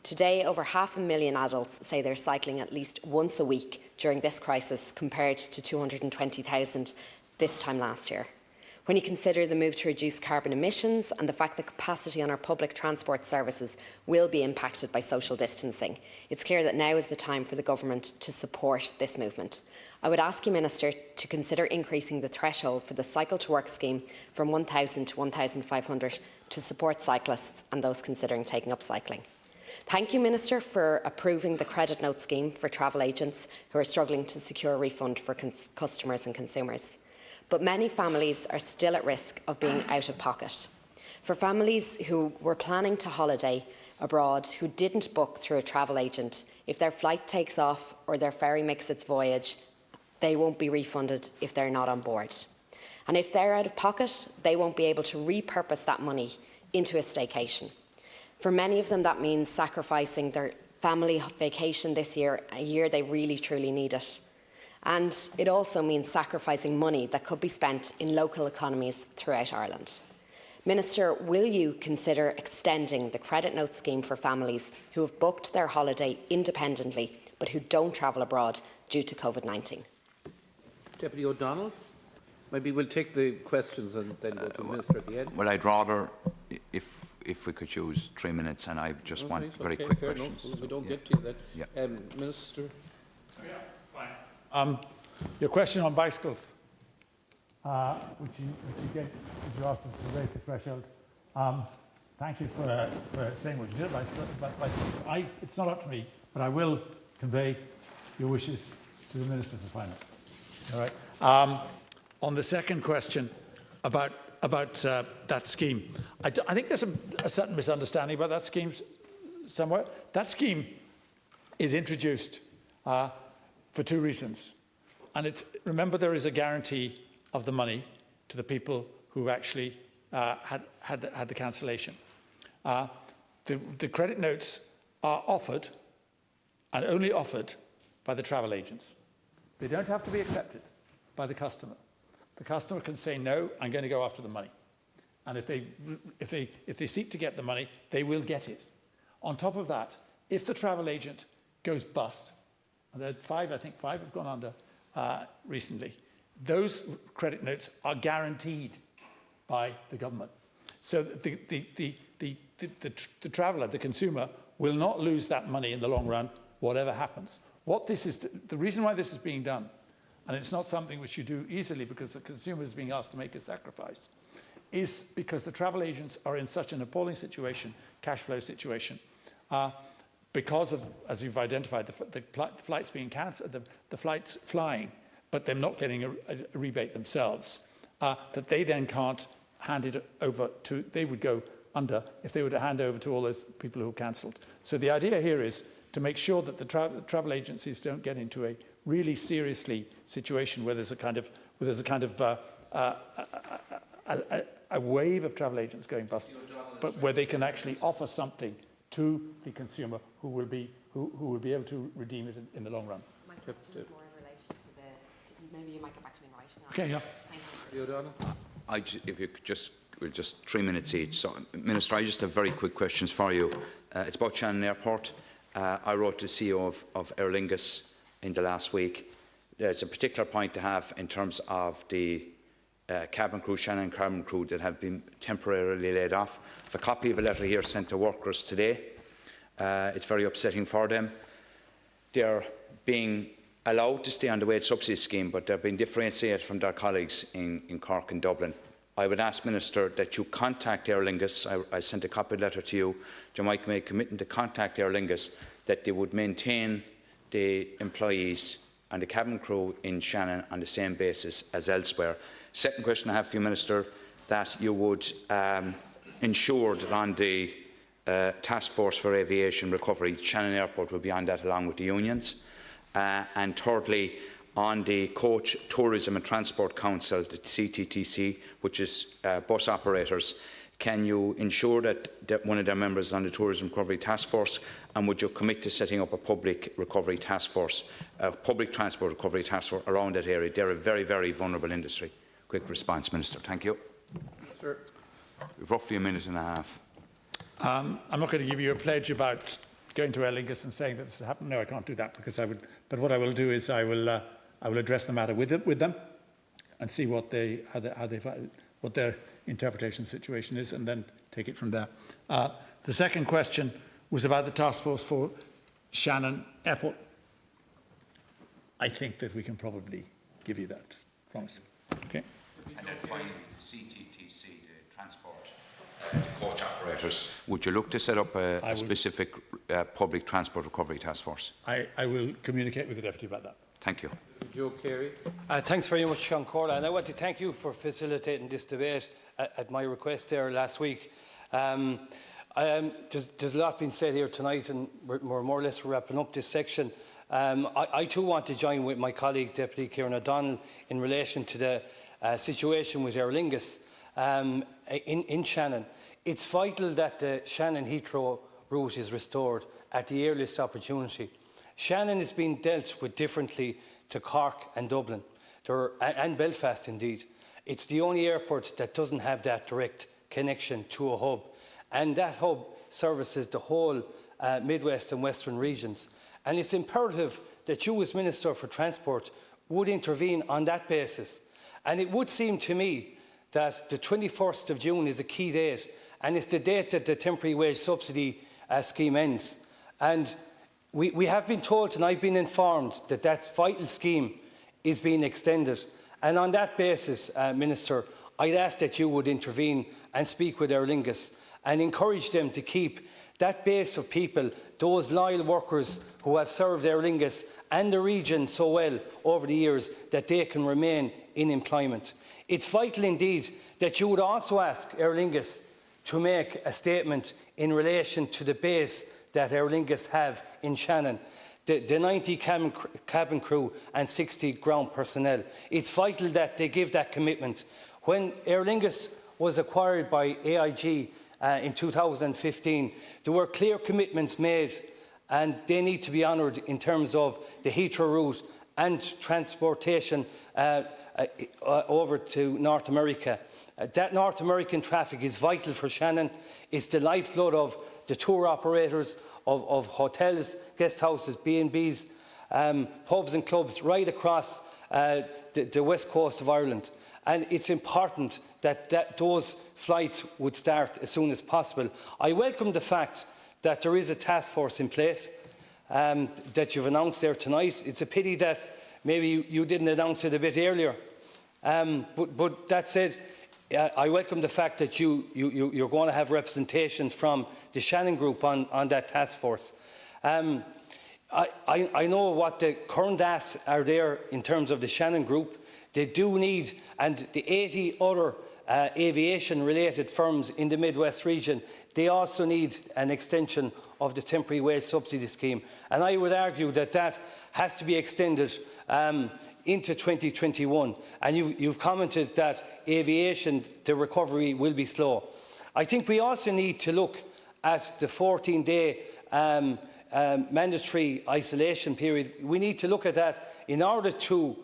Today, over 500,000 adults say they're cycling at least once a week during this crisis, compared to 220,000 this time last year. When you consider the move to reduce carbon emissions and the fact that capacity on our public transport services will be impacted by social distancing, it's clear that now is the time for the government to support this movement. I would ask you, Minister, to consider increasing the threshold for the Cycle to Work scheme from 1,000 to 1,500 to support cyclists and those considering taking up cycling. Thank you, Minister, for approving the credit note scheme for travel agents who are struggling to secure a refund for customers and consumers. But many families are still at risk of being out of pocket. For families who were planning to holiday abroad who didn't book through a travel agent, if their flight takes off or their ferry makes its voyage, they won't be refunded if they're not on board. And if they're out of pocket, they won't be able to repurpose that money into a staycation. For many of them, that means sacrificing their family vacation this year, a year they really truly need it. And it also means sacrificing money that could be spent in local economies throughout Ireland. Minister, will you consider extending the credit note scheme for families who have booked their holiday independently but who don't travel abroad due to COVID-19?
Deputy O'Donnell, maybe we'll take the questions and then go to the Minister at the end.
Well, I'd rather, if we could choose 3 minutes, and I just want very quick questions.
Enough. We don't get to you then.
Yeah.
Minister.
Yeah, fine. Your question on bicycles, which you asked them to raise the threshold. Thank you for saying what you did about bicycles. It's not up to me, but I will convey your wishes to the Minister for Finance. All right. On the second question about that scheme, I think there's a certain misunderstanding about that scheme somewhere. That scheme is introduced for two reasons. And remember, there is a guarantee of the money to the people who actually had the cancellation. The credit notes are offered and only offered by the travel agents. They don't have to be accepted by the customer. The customer can say, no, I'm going to go after the money. And if they seek to get the money, they will get it. On top of that, if the travel agent goes bust, and there are I think five have gone under recently, those credit notes are guaranteed by the government. So the traveller, the consumer, will not lose that money in the long run, whatever happens. The reason why this is being done, and it's not something which you do easily because the consumer is being asked to make a sacrifice, is because the travel agents are in such an appalling situation, cash flow situation, because of, as you've identified, the flights being cancelled, the flights flying, but them not getting a rebate themselves, that they then can't hand it over to, they would go under if they were to hand over to all those people who cancelled. So the idea here is to make sure that the travel agencies don't get into a really seriously situation where there's a kind of a wave of travel agents going bust, but where they can actually offer something to the consumer who will be able to redeem it in the long run.
My question is more in relation to maybe you might get back to me right now.
Okay, yeah.
Thank you.
O'Donnell?
If you could we'll just 3 minutes each. So, Minister, I just have very quick questions for you. It's about Shannon Airport. I wrote to the CEO of Aer Lingus in the last week. There's a particular point to have in terms of the cabin crew, Shannon cabin crew that have been temporarily laid off. I have a copy of a letter here sent to workers today. It's very upsetting for them. They're being allowed to stay on the wage subsidy scheme, but they're being differentiated from their colleagues in Cork and Dublin. I would ask, Minister, that you contact Aer Lingus. I sent a copy of the letter to you. You might make a commitment to contact Aer Lingus that they would maintain the employees and the cabin crew in Shannon on the same basis as elsewhere. Second question I have for you, Minister, that you would ensure that on the Task Force for Aviation Recovery, Shannon Airport will be on that along with the unions. And thirdly, on the Coach Tourism and Transport Council, the CTTC, which is bus operators, can you ensure that one of their members is on the Tourism Recovery Task Force, and would you commit to setting up a public recovery task force, a public transport recovery task force around that area? They're a very, very vulnerable industry. Quick response, Minister. Thank you.
Minister.
We've roughly a minute and a half.
I'm not going to give you a pledge about going to Aer Lingus and saying that this has happened. No, I can't do that because I would. But what I will do is I will address the matter with them and see what what their interpretation situation is, and then take it from there. The second question was about the task force for Shannon Airport. I think that we can probably give you that promise. Okay.
And then finally, the CTTC, the transport coach operators, would you look to set up a specific public transport recovery task force?
I will communicate with the Deputy about that.
Thank you.
Joe Carey.
Thanks very much, Sean Corla, and I want to thank you for facilitating this debate at my request there last week. There's a lot been said here tonight, and we're more or less wrapping up this section. I too want to join with my colleague, Deputy Kieran O'Donnell, in relation to the situation with Aer Lingus in Shannon. It's vital that the Shannon Heathrow route is restored at the earliest opportunity. Shannon is being dealt with differently to Cork and Dublin, and Belfast indeed. It's the only airport that doesn't have that direct connection to a hub, and that hub services the whole Midwest and Western regions. And it's imperative that you, as Minister for Transport, would intervene on that basis. And it would seem to me that the 21st of June is a key date, and it's the date that the temporary wage subsidy scheme ends. And we have been told, and I've been informed, that that vital scheme is being extended. And on that basis, Minister, I'd ask that you would intervene and speak with Aer Lingus and encourage them to keep that base of people, those loyal workers who have served Aer Lingus and the region so well over the years, that they can remain in employment. It's vital indeed that you would also ask Aer Lingus to make a statement in relation to the base that Aer Lingus have in Shannon, the 90 cabin crew and 60 ground personnel. It's vital that they give that commitment. When Aer Lingus was acquired by AIG in 2015. There were clear commitments made, and they need to be honoured in terms of the Heathrow route and transportation over to North America. That North American traffic is vital for Shannon. It's the lifeblood of the tour operators, of hotels, guest houses, B&Bs, pubs and clubs right across the west coast of Ireland. And it's important that those flights would start as soon as possible. I welcome the fact that there is a task force in place that you've announced there tonight. It's a pity that maybe you didn't announce it a bit earlier. But that said, I welcome the fact that you're going to have representations from the Shannon Group on that task force. I know what the current asks are there in terms of the Shannon Group. They do need, and the 80 other aviation-related firms in the Midwest region, they also need an extension of the temporary wage subsidy scheme. And I would argue that that has to be extended into 2021. And you've commented that aviation, the recovery will be slow. I think we also need to look at the 14-day mandatory isolation period. We need to look at that in order to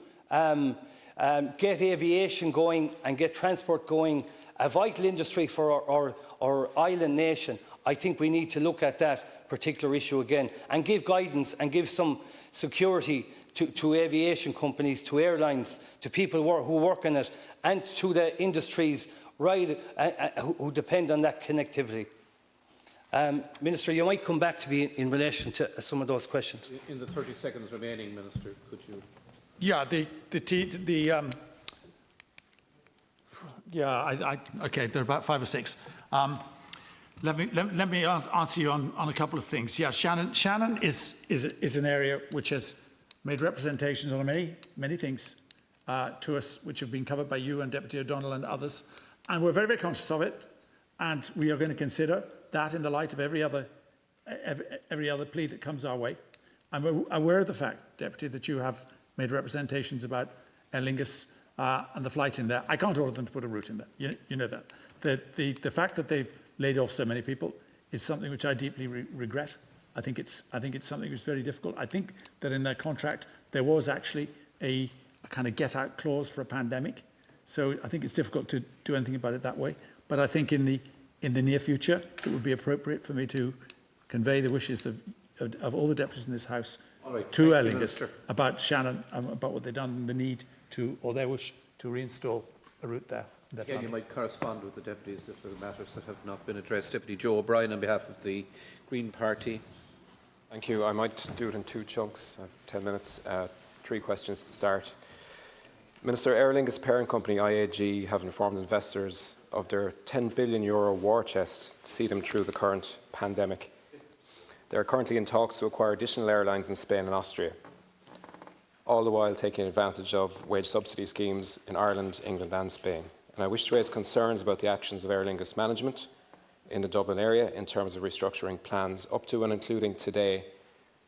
get aviation going and get transport going, a vital industry for our island nation. I think we need to look at that particular issue again and give guidance and give some security to aviation companies, to airlines, to people who work in it, and to the industries who depend on that connectivity. Minister, you might come back to me in relation to some of those questions.
In the 30 seconds remaining, Minister, could you?
Yeah, okay, there are about 5 or 6. Let me answer you on a couple of things. Yeah, Shannon is an area which has made representations on many things to us, which have been covered by you and Deputy O'Donnell and others, and we're very, very conscious of it, and we are going to consider that in the light of every other plea that comes our way. I'm aware of the fact, Deputy, that you have made representations about Aer Lingus and the flight in there. I can't order them to put a route in there. You know that. The fact that they've laid off so many people is something which I deeply regret. I think it's something which is very difficult. I think that in their contract there was actually a kind of get-out clause for a pandemic. So I think it's difficult to do anything about it that way. But I think in the near future it would be appropriate for me to convey the wishes of all the deputies in this House to Aer Lingus about Shannon, about what they've done and the need to, or their wish to reinstall a route there.
Again, you might correspond with the deputies if there are matters that have not been addressed. Deputy Joe O'Brien on behalf of the Green Party.
Thank you. I might do it in 2 chunks. I have 10 minutes. 3 questions to start. Minister, Aer Lingus parent company IAG have informed investors of their €10 billion war chest to see them through the current pandemic. They are currently in talks to acquire additional airlines in Spain and Austria, all the while taking advantage of wage subsidy schemes in Ireland, England and Spain. And I wish to raise concerns about the actions of Aer Lingus management in the Dublin area in terms of restructuring plans. Up to and including today,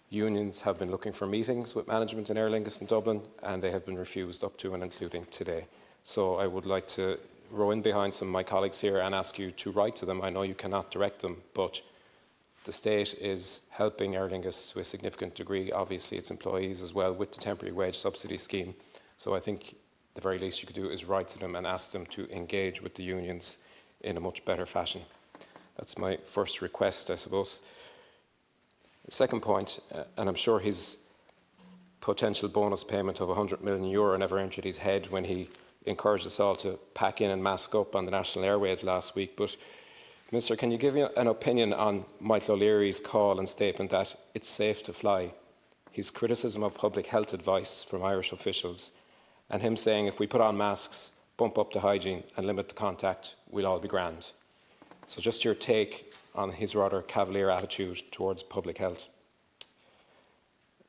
unions have been looking for meetings with management in Aer Lingus in Dublin, and they have been refused up to and including today. So I would like to row in behind some of my colleagues here and ask you to write to them. I know you cannot direct them, but the state is helping Aer Lingus to a significant degree, obviously its employees as well, with the temporary wage subsidy scheme. So I think the very least you could do is write to them and ask them to engage with the unions in a much better fashion. That's my first request, I suppose. The second point, and I'm sure his potential bonus payment of €100 million never entered his head when he encouraged us all to pack in and mask up on the national airwaves last week. But, Minister, can you give me an opinion on Michael O'Leary's call and statement that it's safe to fly, his criticism of public health advice from Irish officials, and him saying if we put on masks, bump up the hygiene and limit the contact, we'll all be grand? So just your take on his rather cavalier attitude towards public health.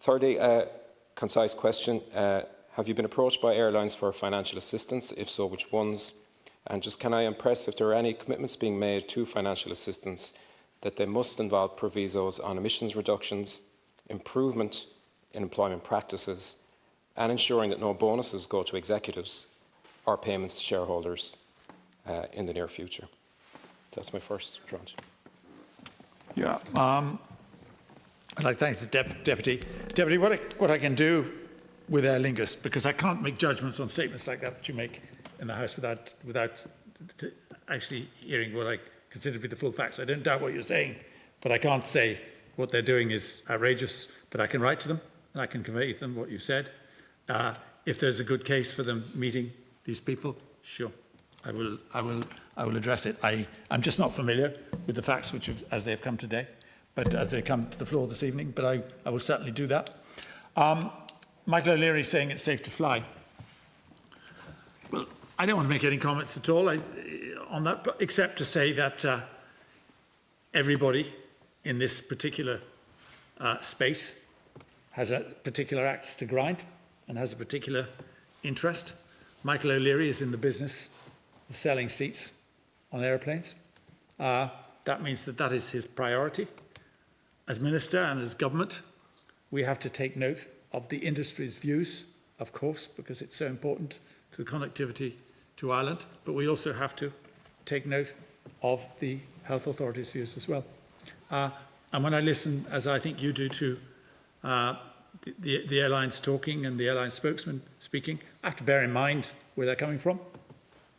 Thirdly, a concise question. Have you been approached by airlines for financial assistance? If so, which ones? And just can I impress if there are any commitments being made to financial assistance that they must involve provisos on emissions reductions, improvement in employment practices, and ensuring that no bonuses go to executives or payments to shareholders in the near future. That's my first tranche.
Yeah, I'd like to thank the Deputy. Deputy, what I can do with Aer Lingus, because I can't make judgments on statements like that you make in the House without actually hearing what I consider to be the full facts. I don't doubt what you're saying, but I can't say what they're doing is outrageous. But I can write to them and I can convey to them what you've said. If there's a good case for them meeting these people, sure, I will address it. I'm just not familiar with the facts as they have come today, but as they come to the floor this evening. But I will certainly do that. Michael O'Leary is saying it's safe to fly. Well, I don't want to make any comments at all on that, except to say that everybody in this particular space has a particular axe to grind and has a particular interest. Michael O'Leary is in the business of selling seats on aeroplanes. That means that is his priority. As Minister and as Government, we have to take note of the industry's views, of course, because it's so important to the connectivity to Ireland, but we also have to take note of the health authorities' views as well. And when I listen, as I think you do, to the airlines talking and the airline spokesman speaking, I have to bear in mind where they're coming from.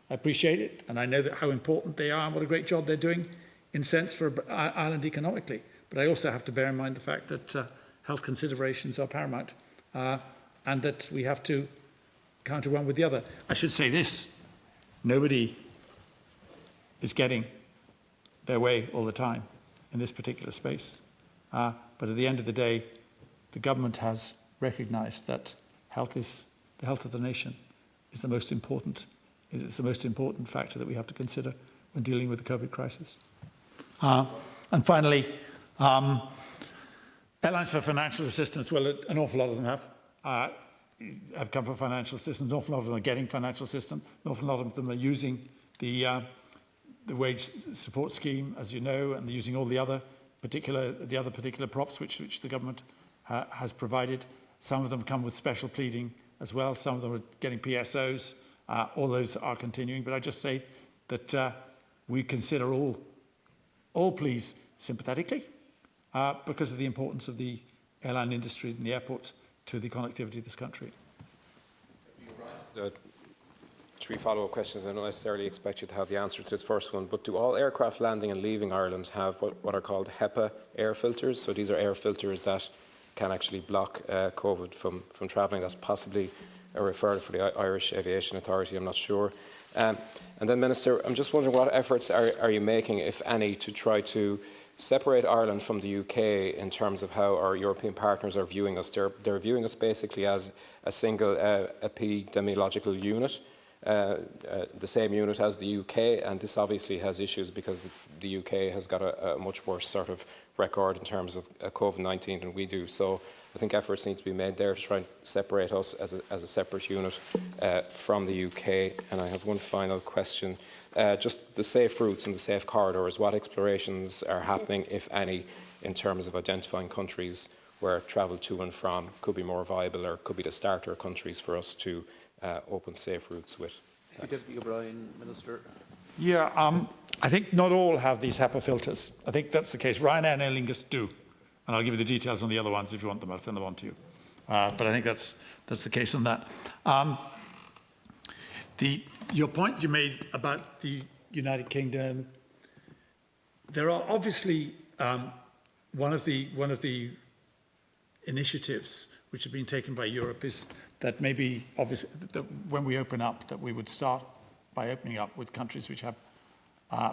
I appreciate it, and I know how important they are and what a great job they're doing in sense for Ireland economically. But I also have to bear in mind the fact that health considerations are paramount and that we have to counter one with the other. I should say this, nobody is getting their way all the time in this particular space. But at the end of the day, the government has recognised that the health of the nation is the most important. It's the most important factor that we have to consider when dealing with the COVID crisis. And finally, airlines for financial assistance. Well, an awful lot of them have come for financial assistance. An awful lot of them are getting financial assistance. An awful lot of them are using the wage support scheme, as you know, and they're using all the other particular props which the government has provided. Some of them come with special pleading as well. Some of them are getting PSOs. All those are continuing. But I just say that we consider all pleas sympathetically because of the importance of the airline industry and the airport to the connectivity of this country.
Three follow-up questions. I don't necessarily expect you to have the answer to this first one, but do all aircraft landing and leaving Ireland have what are called HEPA air filters? So these are air filters that can actually block COVID from travelling. That's possibly a referral for the Irish Aviation Authority, I'm not sure. And then, Minister, I'm just wondering what efforts are you making, if any, to try to separate Ireland from the UK in terms of how our European partners are viewing us. They're viewing us basically as a single epidemiological unit, the same unit as the UK, and this obviously has issues because the UK has got a much worse sort of record in terms of COVID-19 than we do. So I think efforts need to be made there to try and separate us as a separate unit from the UK. And I have one final question. Just the safe routes and the safe corridors, what explorations are happening, if any, in terms of identifying countries where travel to and from could be more viable or could be the starter countries for us to open safe routes with?
Thank you, Deputy O'Brien, Minister.
Yeah, I think not all have these HEPA filters. I think that's the case. Ryanair and Aer Lingus do. And I'll give you the details on the other ones if you want them. I'll send them on to you. But I think that's the case on that. Your point you made about the United Kingdom, there are obviously one of the initiatives which have been taken by Europe is that maybe obviously that when we open up, that we would start by opening up with countries which have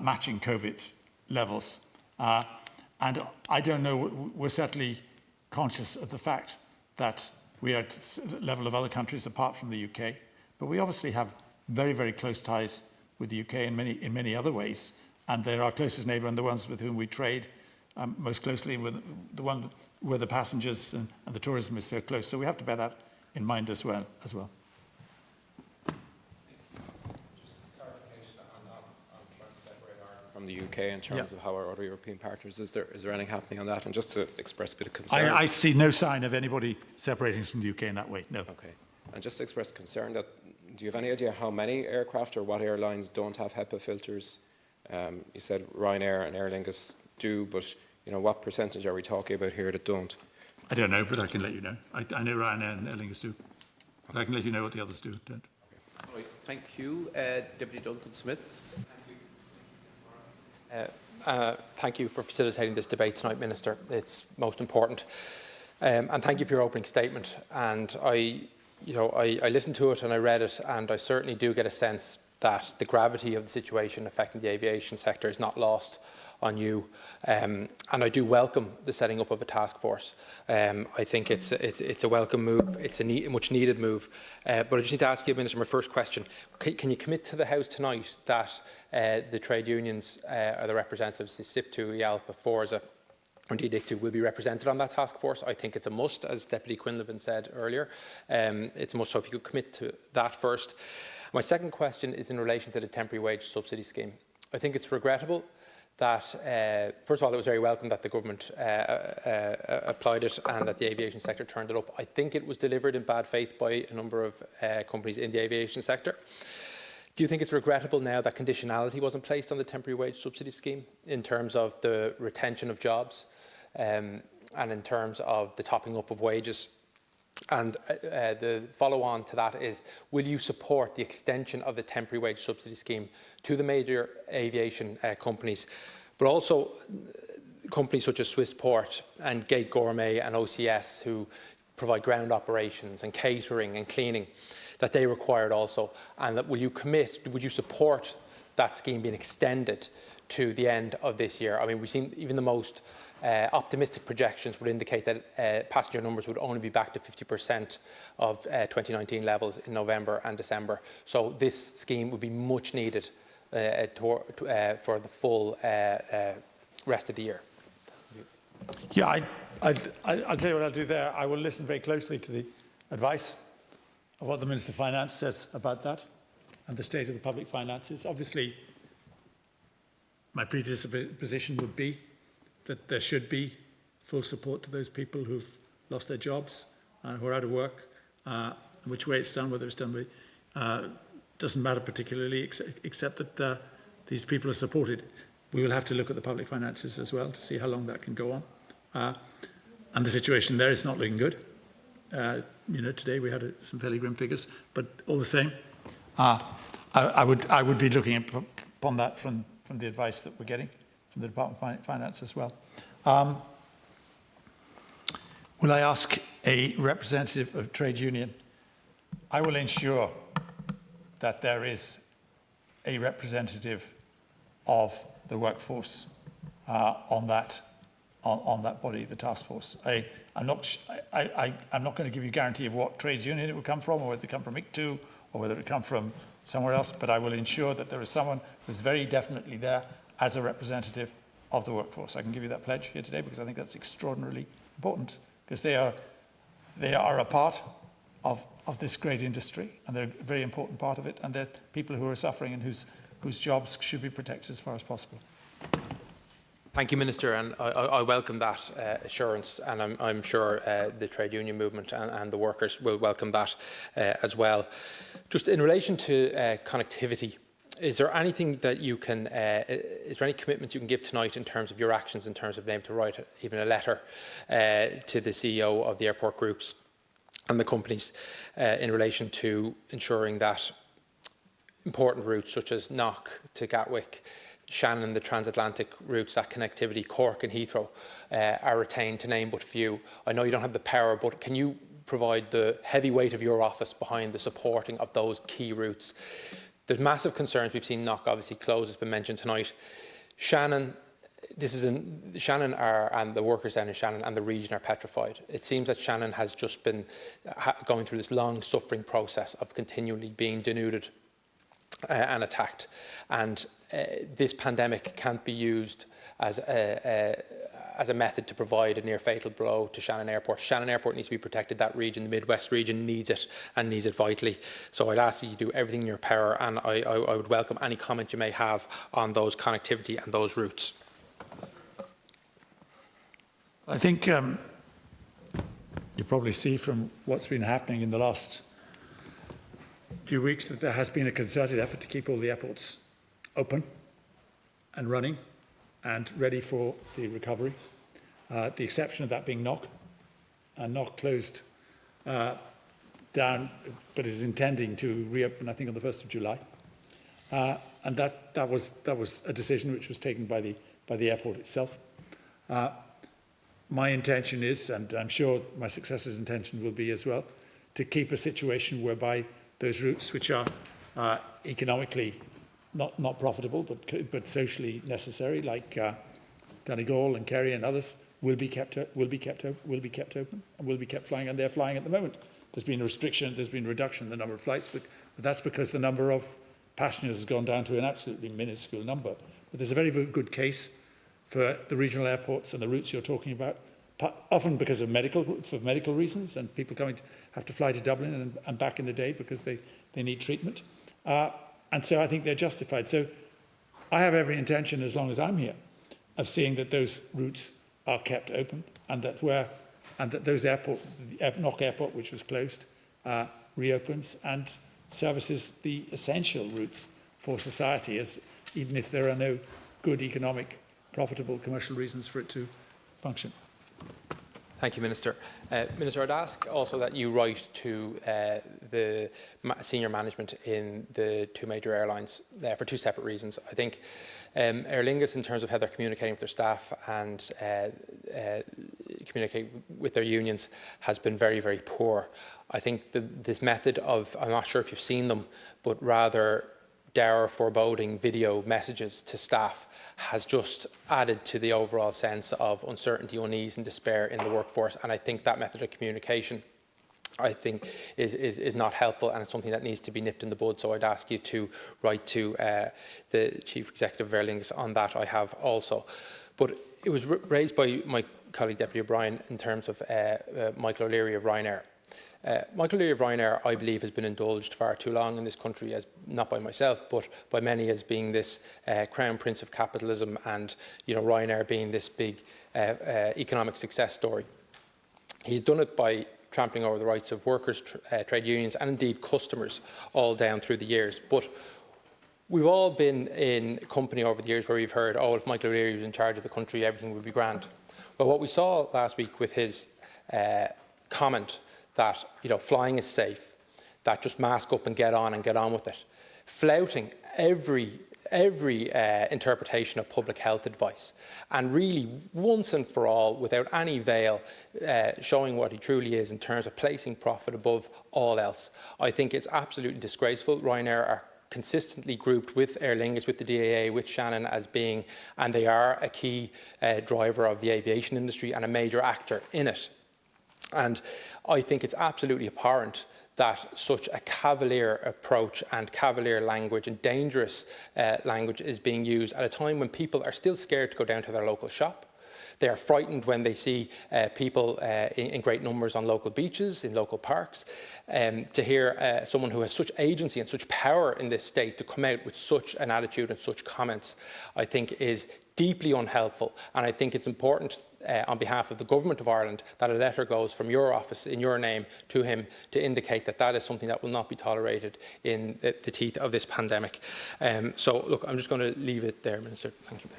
matching COVID levels. And I don't know, we're certainly conscious of the fact that we are at a level of other countries apart from the UK, but we obviously have very, very close ties with the UK in many other ways, and they're our closest neighbour and the ones with whom we trade most closely, with the one where the passengers and the tourism is so close. So we have to bear that in mind as well. Just
clarification on trying to separate Ireland from the UK in terms of how our other European partners, is there anything happening on that? And just to express a bit of concern.
I see no sign of anybody separating us from the UK in that way, no.
Okay. And just to express concern, that do you have any idea how many aircraft or what airlines don't have HEPA filters You said Ryanair and Aer Lingus do, but what percentage are we talking about here that don't?
I don't know, but I can let you know. I know Ryanair and Aer Lingus do, but I can let you know what the others do. Don't.
All right, thank you. Deputy Duncan-Smith.
Thank you for facilitating this debate tonight, Minister. It's most important. And thank you for your opening statement. And I listened to it and I read it, and I certainly do get a sense that the gravity of the situation affecting the aviation sector is not lost on you. And I do welcome the setting up of a task force. I think it's a welcome move. It's a much needed move. But I just need to ask you, Minister, my first question. Can you commit to the House tonight that the trade unions or the representatives, the SIP2, IALPA, FORSA, indeed ICTU, will be represented on that task force? I think it's a must, as Deputy Quinlivan said earlier. It's a must, so if you could commit to that first. My second question is in relation to the temporary wage subsidy scheme. I think it's regrettable that, first of all, it was very welcome that the government applied it and that the aviation sector turned it up. I think it was delivered in bad faith by a number of companies in the aviation sector. Do you think it's regrettable now that conditionality wasn't placed on the temporary wage subsidy scheme in terms of the retention of jobs and in terms of the topping up of wages? And the follow-on to that is, will you support the extension of the temporary wage subsidy scheme to the major aviation companies, but also companies such as Swissport and Gate Gourmet and OCS, who provide ground operations and catering and cleaning, that they required also? And that would you support that scheme being extended to the end of this year? I mean, we've seen even the most optimistic projections would indicate that passenger numbers would only be back to 50% of 2019 levels in November and December. So this scheme would be much needed for the full rest of the year.
Yeah, I'll tell you what I'll do there. I will listen very closely to the advice of what the Minister of Finance says about that and the state of the public finances. Obviously, my predisposition would be that there should be full support to those people who've lost their jobs, who are out of work, which way it's done, whether it's done by, doesn't matter particularly, except that these people are supported. We will have to look at the public finances as well to see how long that can go on. And the situation there is not looking good. Today we had some fairly grim figures, but all the same, I would be looking upon that from the advice that we're getting from the Department of Finance as well. Will I ask a representative of trade union? I will ensure that there is a representative of the workforce on that body, the task force. I'm not going to give you a guarantee of what trades union it will come from, or whether it come from ICTU, or whether it come from somewhere else, but I will ensure that there is someone who's very definitely there as a representative of the workforce. I can give you that pledge here today because I think that's extraordinarily important, because they are a part of this great industry, and they're a very important part of it, and they're people who are suffering and whose jobs should be protected as far as possible.
Thank you, Minister, and I welcome that assurance, and I'm sure the trade union movement and the workers will welcome that as well. Just in relation to connectivity, is there anything that you can, is there any commitments you can give tonight in terms of your actions, in terms of being able to write even a letter to the CEO of the airport groups and the companies in relation to ensuring that important routes such as Knock to Gatwick, Shannon, the transatlantic routes, that connectivity, Cork and Heathrow are retained, to name but few? I know you don't have the power, but can you provide the heavy weight of your office behind the supporting of those key routes? There's massive concerns. We've seen Knock obviously close, has been mentioned tonight. Shannon, Shannon and the workers down in Shannon and the region are petrified. It seems that Shannon has just been going through this long suffering process of continually being denuded and attacked. And this pandemic can't be used as a method to provide a near fatal blow to Shannon Airport. Shannon Airport needs to be protected. That region, the Midwest region, needs it and needs it vitally. So I'd ask that you do everything in your power, and I would welcome any comment you may have on those connectivity and those routes.
I think you probably see from what's been happening in the last few weeks that there has been a concerted effort to keep all the airports open. and running and ready for the recovery. The exception of that being Knock, and Knock closed down, but is intending to reopen, I think, on the 1st of July. And that was a decision which was taken by the airport itself. My intention is, and I'm sure my successor's intention will be as well, to keep a situation whereby those routes which are economically not profitable but socially necessary, like Donegal and Carey and others, will be kept open and will be kept flying, and they're flying at the moment. There's been a restriction, there's been a reduction in the number of flights, but that's because the number of passengers has gone down to an absolutely minuscule number. But there's a very, very good case for the regional airports and the routes you're talking about, often because of medical reasons, and people have to fly to Dublin and back in the day because they need treatment. And so I think they're justified. So I have every intention, as long as I'm here, of seeing that those routes are kept open, and that those Knock Airport, which was closed, reopens and services the essential routes for society, as even if there are no good economic, profitable commercial reasons for it to function.
Thank you, Minister. Minister, I'd ask also that you write to the senior management in the two major airlines for two separate reasons. I think Aer Lingus, in terms of how they're communicating with their staff and communicating with their unions, has been very, very poor. I think this method of, I'm not sure if you've seen them, but rather dour, foreboding video messages to staff has just added to the overall sense of uncertainty, unease and despair in the workforce. And I think that method of communication, I think, is not helpful, and it's something that needs to be nipped in the bud. So I'd ask you to write to the Chief Executive of Aer Lingus on that. I have also. But it was raised by my colleague Deputy O'Brien in terms of Michael O'Leary of Ryanair. Michael O'Leary of Ryanair, I believe, has been indulged far too long in this country, as not by myself, but by many, as being this crown prince of capitalism, and Ryanair being this big economic success story. He's done it by trampling over the rights of workers, trade unions, and indeed customers all down through the years. But we've all been in company over the years where we've heard, oh, if Michael O'Leary was in charge of the country, everything would be grand. Well, what we saw last week with his comment that flying is safe, that just mask up and get on with it, flouting every interpretation of public health advice, and really once and for all, without any veil, showing what he truly is in terms of placing profit above all else. I think it's absolutely disgraceful. Ryanair are consistently grouped with Aer Lingus, with the DAA, with Shannon as being, and they are a key driver of the aviation industry and a major actor in it. And I think it's absolutely abhorrent that such a cavalier approach and cavalier language and dangerous language is being used at a time when people are still scared to go down to their local shop. They are frightened when they see people in great numbers on local beaches, in local parks. To hear someone who has such agency and such power in this state to come out with such an attitude and such comments, I think is deeply unhelpful. And I think it's important on behalf of the Government of Ireland that a letter goes from your office in your name to him to indicate that that is something that will not be tolerated in the teeth of this pandemic. So, look, I'm just going to leave it there, Minister. Thank you.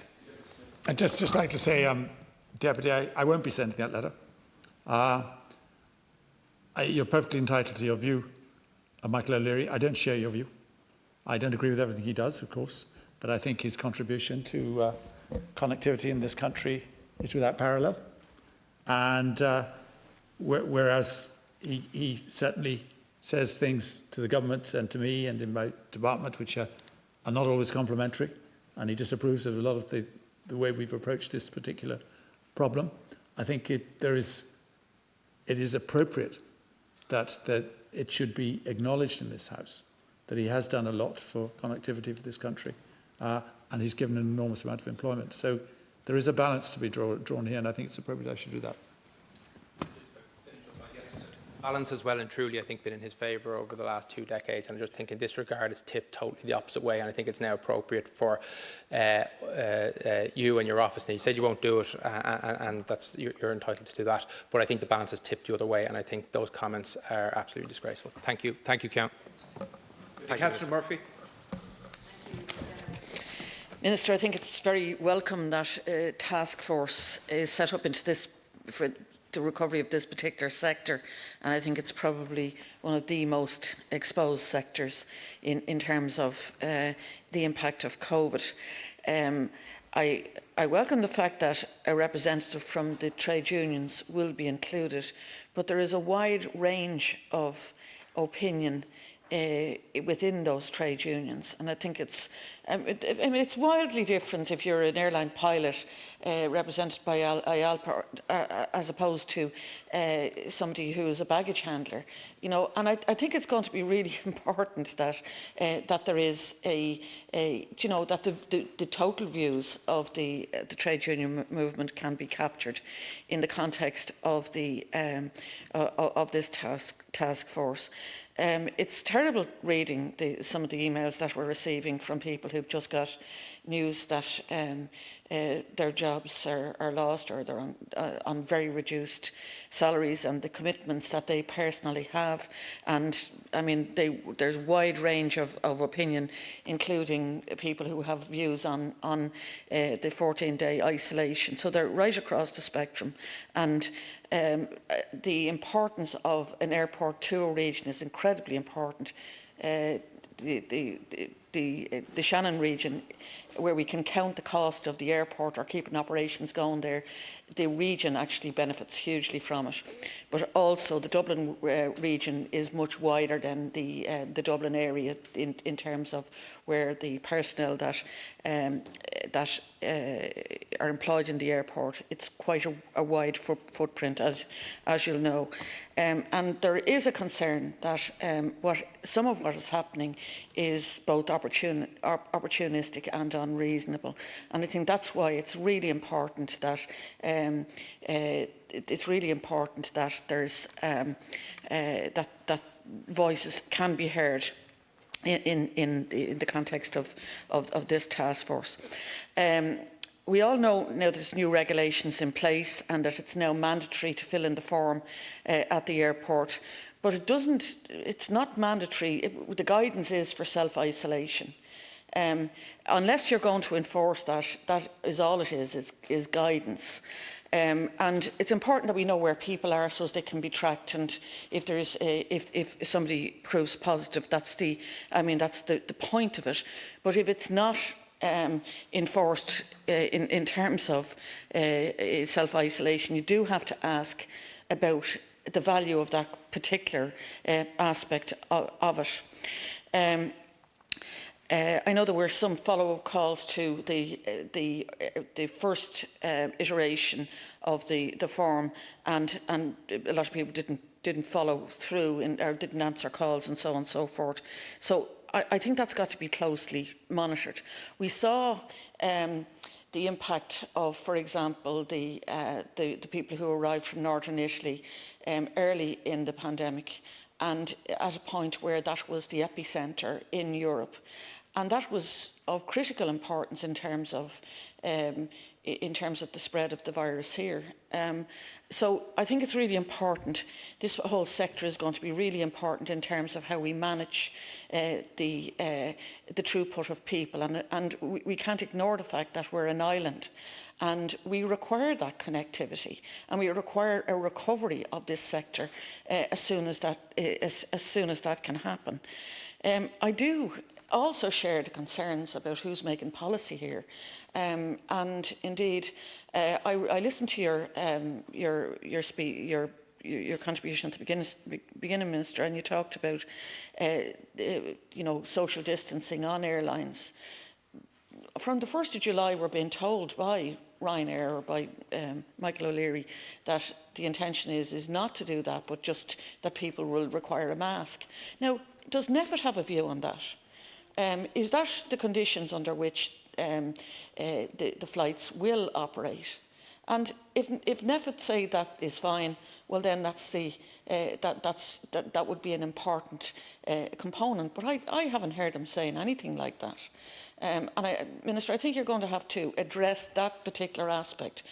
I'd just like to say, Deputy, I won't be sending that letter. You're perfectly entitled to your view of Michael O'Leary. I don't share your view. I don't agree with everything he does, of course, but I think his contribution to connectivity in this country is without parallel. And whereas he certainly says things to the government and to me and in my department which are not always complimentary, and he disapproves of a lot of the way we've approached this particular problem, I think it is appropriate that it should be acknowledged in this House that he has done a lot for connectivity for this country, and he's given an enormous amount of employment. So there is a balance to be drawn here, and I think it's appropriate I should do that.
Balance has well and truly, I think, been in his favour over the last 2 decades, and I just think in this regard it's tipped totally the opposite way, and I think it's now appropriate for you and your office. And you said you won't do it, and that's you're entitled to do that, but I think the balance has tipped the other way, and I think those comments are absolutely disgraceful. Thank you, Count.
Councillor Murphy.
Minister, I think it's very welcome that a task force is set up into this for the recovery of this particular sector, and I think it's probably one of the most exposed sectors in terms of the impact of COVID. I welcome the fact that a representative from the trade unions will be included, but there is a wide range of opinion within those trade unions, and I think it's it's wildly different if you're an airline pilot represented by IALPA as opposed to somebody who is a baggage handler, you know. And I think it's going to be really important that that there is that the total views of the trade union movement can be captured in the context of the of this task force. It's terrible reading some of the emails that we're receiving from people who've just got news that their jobs are lost, or they're on very reduced salaries, and the commitments that they personally have. And I mean, there's a wide range of opinion, including people who have views on the 14-day isolation. So they're right across the spectrum. And the importance of an airport to a region is incredibly important. The Shannon region, where we can count the cost of the airport or keeping operations going there, the region actually benefits hugely from it. But also the Dublin region is much wider than the Dublin area in terms of where the personnel that are employed in the airport. It's quite a wide footprint, as you'll know. And there is a concern that some of what is happening is both opportunistic and unreasonable, and I think that's why it's really important that there's that voices can be heard in the context of this task force. We all know now there's new regulations in place and that it's now mandatory to fill in the form at the airport. But it's not mandatory. The guidance is for self-isolation. Unless you're going to enforce that, that is all it is guidance. And it's important that we know where people are so as they can be tracked. And if there's if somebody proves positive, that's the point of it. But if it's not enforced in terms of self-isolation, you do have to ask about the value of that particular aspect of it. I know there were some follow-up calls to the first iteration of the form, and a lot of people didn't follow through or didn't answer calls and so on and so forth. So I think that's got to be closely monitored. We saw the impact of, for example, the people who arrived from northern Italy early in the pandemic, and at a point where that was the epicentre in Europe. And that was of critical importance in terms of the spread of the virus here. So I think it's really important. This whole sector is going to be really important in terms of how we manage the throughput of people. And we can't ignore the fact that we're an island, and we require that connectivity, and we require a recovery of this sector as soon as that can happen. I do also share the concerns about who's making policy here, and indeed, I listened to your contribution at the beginning, Minister, and you talked about social distancing on airlines. From the 1st of July, we're being told by Ryanair or by Michael O'Leary that the intention is not to do that, but just that people will require a mask. Now, does NEFIT have a view on that? Is that the conditions under which the flights will operate? And if NEFIT say that is fine, well then that's that would be an important component. But I haven't heard them saying anything like that. And Minister, I think you're going to have to address that particular aspect.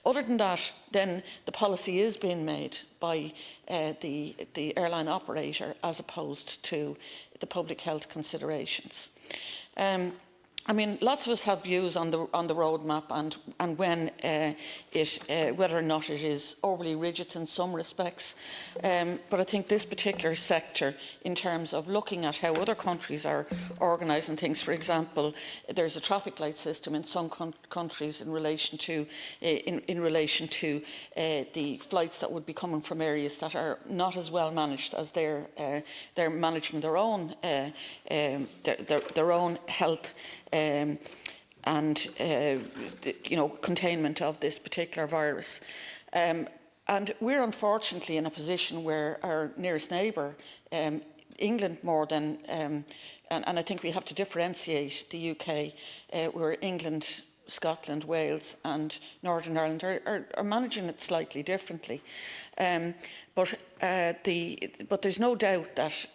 Other than that, then the policy is being made by the airline operator as opposed to the public health considerations. I mean, lots of us have views on the roadmap and when whether or not it is overly rigid in some respects. But I think this particular sector, in terms of looking at how other countries are organising things, for example, there's a traffic light system in some countries in relation to the flights that would be coming from areas that are not as well managed as they're managing their own health. And containment of this particular virus. And we're unfortunately in a position where our nearest neighbour, England more than, and I think we have to differentiate the UK, where England, Scotland, Wales and Northern Ireland are managing it slightly differently. But there's no doubt that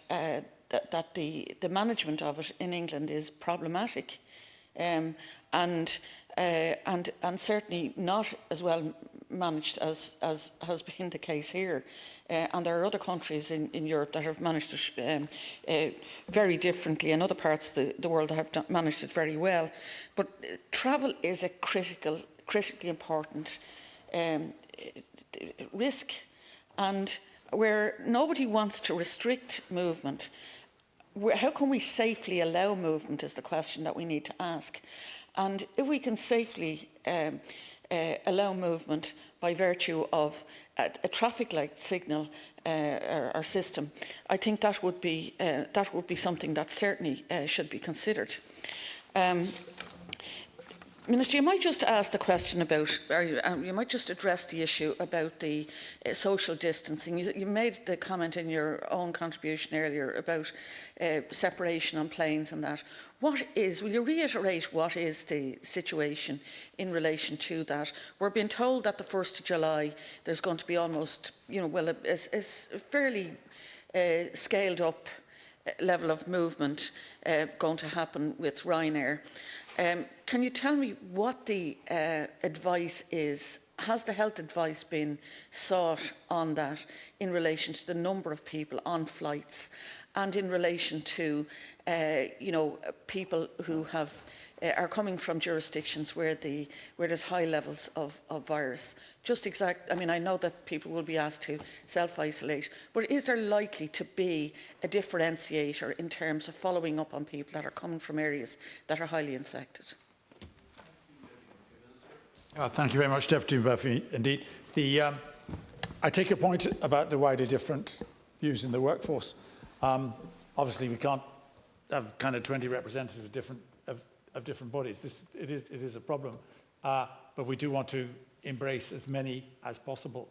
the management of it in England is problematic, and certainly not as well managed as has been the case here. And there are other countries in Europe that have managed it very differently, and other parts of the world that have managed it very well. But travel is a critically important risk, and where nobody wants to restrict movement, how can we safely allow movement is the question that we need to ask. And if we can safely allow movement by virtue of a traffic light signal or system, I think that would be something that certainly should be considered. Minister, you might just ask the question about, or you might just address the issue about the social distancing. You made the comment in your own contribution earlier about separation on planes and that. Will you reiterate what is the situation in relation to that? We're being told that the 1st of July there's going to be almost, a fairly scaled up level of movement going to happen with Ryanair. Can you tell me what the advice is? Has the health advice been sought on that in relation to the number of people on flights and in relation to, people who are coming from jurisdictions where there's high levels of virus? I know that people will be asked to self-isolate, but is there likely to be a differentiator in terms of following up on people that are coming from areas that are highly infected?
Thank you very much, Deputy Murphy. Indeed, I take your point about the widely different views in the workforce. Obviously, we can't have kind of 20 representatives of different bodies. It is a problem, but we do want to embrace as many as possible.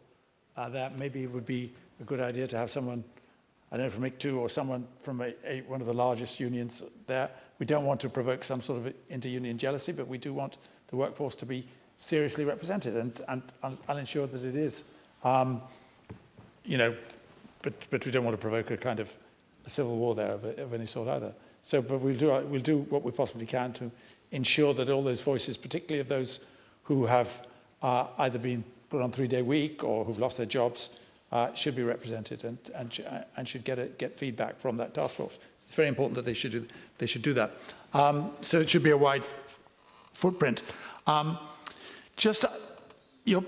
That maybe it would be a good idea to have someone, I don't know, from ICTU or someone from one of the largest unions there. We don't want to provoke some sort of inter-union jealousy, but we do want the workforce to be seriously represented, and I'll ensure that it is. But we don't want to provoke a kind of a civil war there of any sort either. So, but we'll do what we possibly can to ensure that all those voices, particularly of those who have either been put on 3-day week or who've lost their jobs, should be represented and should get feedback from that task force. It's very important that they should do that. So it should be a wide footprint. You're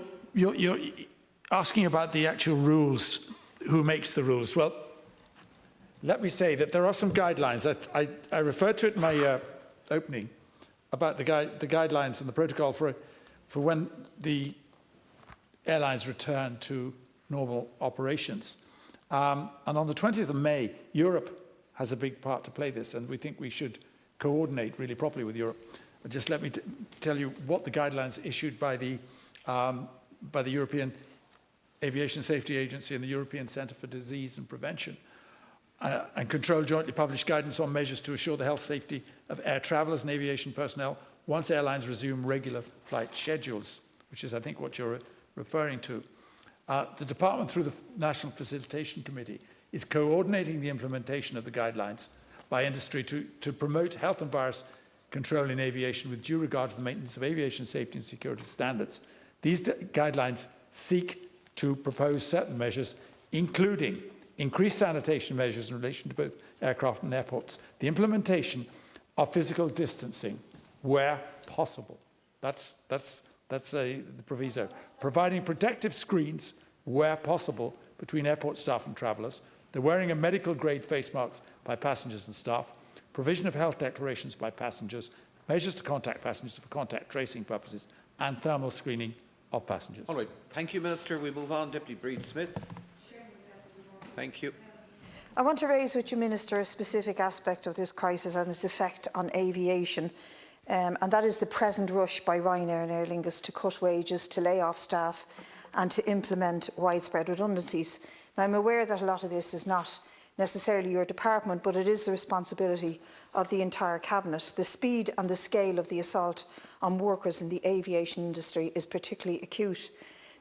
asking about the actual rules, who makes the rules. Well, let me say that there are some guidelines. I referred to it in my opening about the guidelines and the protocol for when the airlines return to normal operations. And on the 20th of May, Europe has a big part to play this, and we think we should coordinate really properly with Europe. But just let me tell you what the guidelines issued by the European Aviation Safety Agency and the European Centre for Disease and Prevention and Control jointly published guidance on measures to assure the health safety of air travellers and aviation personnel once airlines resume regular flight schedules, which is, I think, what you're referring to. The Department, through the National Facilitation Committee, is coordinating the implementation of the guidelines by industry to promote health and virus control in aviation with due regard to the maintenance of aviation safety and security standards. These guidelines seek to propose certain measures, including increased sanitation measures in relation to both aircraft and airports, the implementation of physical distancing where possible. That's the proviso. Providing protective screens where possible between airport staff and travellers, the wearing of medical-grade face masks by passengers and staff, provision of health declarations by passengers, measures to contact passengers for contact tracing purposes, and thermal screening of passengers.
All right. Thank you, Minister. We move on. Deputy Breed-Smith. Thank you.
I want to raise with you, Minister, a specific aspect of this crisis and its effect on aviation, and that is the present rush by Ryanair and Aer Lingus to cut wages, to lay off staff and to implement widespread redundancies. Now, I'm aware that a lot of this is not necessarily your department, but it is the responsibility of the entire Cabinet. The speed and the scale of the assault on workers in the aviation industry is particularly acute.